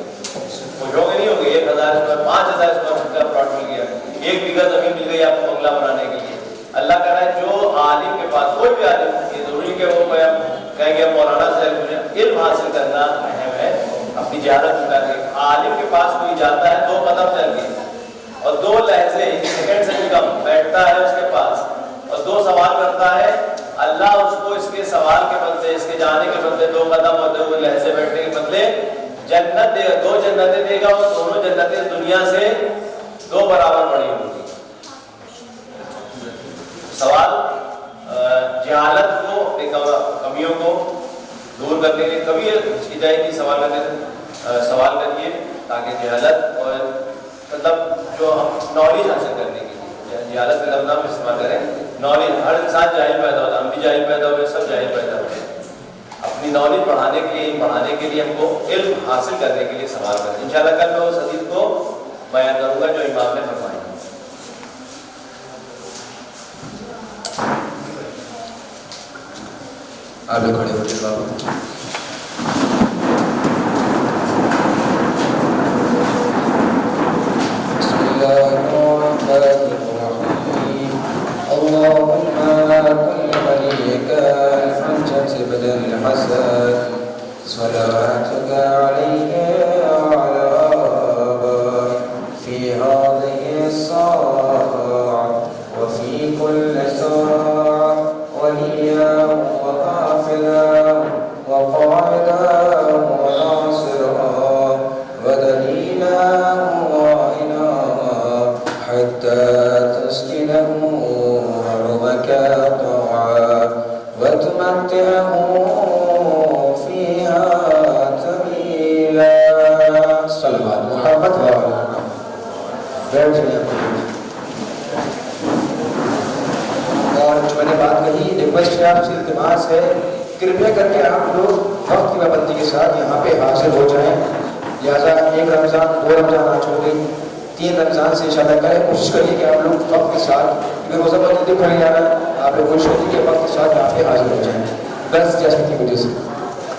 خوش ہو گے نہیں ہوگے؟ 1000 اسکوائر 5000 اسکوائر فٹ کا پلاٹ مل گیا, 1 بیگھہ زمین مل گئی آپ کو بنگلہ بنانے کے لیے. اللہ کہہ رہا ہے جو عالم کے پاس, کوئی بھی عالم, یہ ضروری کہ وہ کہیں گے مولانا سے علم حاصل کرنا اہم ہے, اپنی جہالت کر کے. عالم کے پاس کوئی جاتا ہے 2 قدم چل کے اور 2 لہجے سیکنڈ سے بھی کم بیٹھتا ہے اس کے پاس اور 2 سوال کرتا ہے, اللہ اس کو اس کے سوال کے بدلے, اس کے جانے کے بدلے 2 قدم اور 2 لہجے بیٹھنے کے بدلے جنت دے گا, 2 جنتیں دے گا. اور دونوں جنتیں دنیا سے 2 برابر بڑی ہوں گی. سوال جہالت کو, کمیوں کو دور کرنے کے لیے کبھی ہچکچائی کی سوال کریے تاکہ جہالت اور مطلب جو ہم نالج حاصل کرنے کے لیے, جہالت کا لفظ ہم استعمال کریں, نالج. ہر انسان جاہل پیدا ہوتا ہے, ہم بھی جاہل پیدا ہوئے, سب جاہل پیدا ہوئے. اپنی نالج بڑھانے کے لیے, بڑھانے کے لیے ہم کو علم حاصل کرنے کے لیے سوال کریں. انشاءاللہ کل میں اس حدیث کو بیان کروں گا جو امام نے فرمایا. آپ لوگ کھڑے ہو جائے. بسم اللہ الرحمن الرحیم. اللهم كل وليك الحجة بن الحسن صلواتك عليه وعلى آبائه في هذه الساعة وفي كل ساعة وليا وحافظا وقائدا وناصرا ودليلا وعينا حتى تسكنه أرضك طوعا وتمتعه فيها تميلا. صلوات محمد وعلى اور جو میں نے بات کہی, ریکویسٹ ہے آپ سے, التماس ہے, کرپیا کر کے آپ لوگ وقت کی پابندی کے ساتھ یہاں پہ حاضر ہو جائیں. لہٰذا 1 رمضان 2 رمضان آج ہو گئی, 3 رمضان سے انشاءاللہ کریں. کوشش کریے کہ آپ لوگ وقت کے ساتھ, کیونکہ روزہ بندی کھڑے جانا, آپ لوگ کوشش کریے کہ وقت کے ساتھ یہاں پہ حاضر ہو جائیں. بس جیسے کی وجہ سے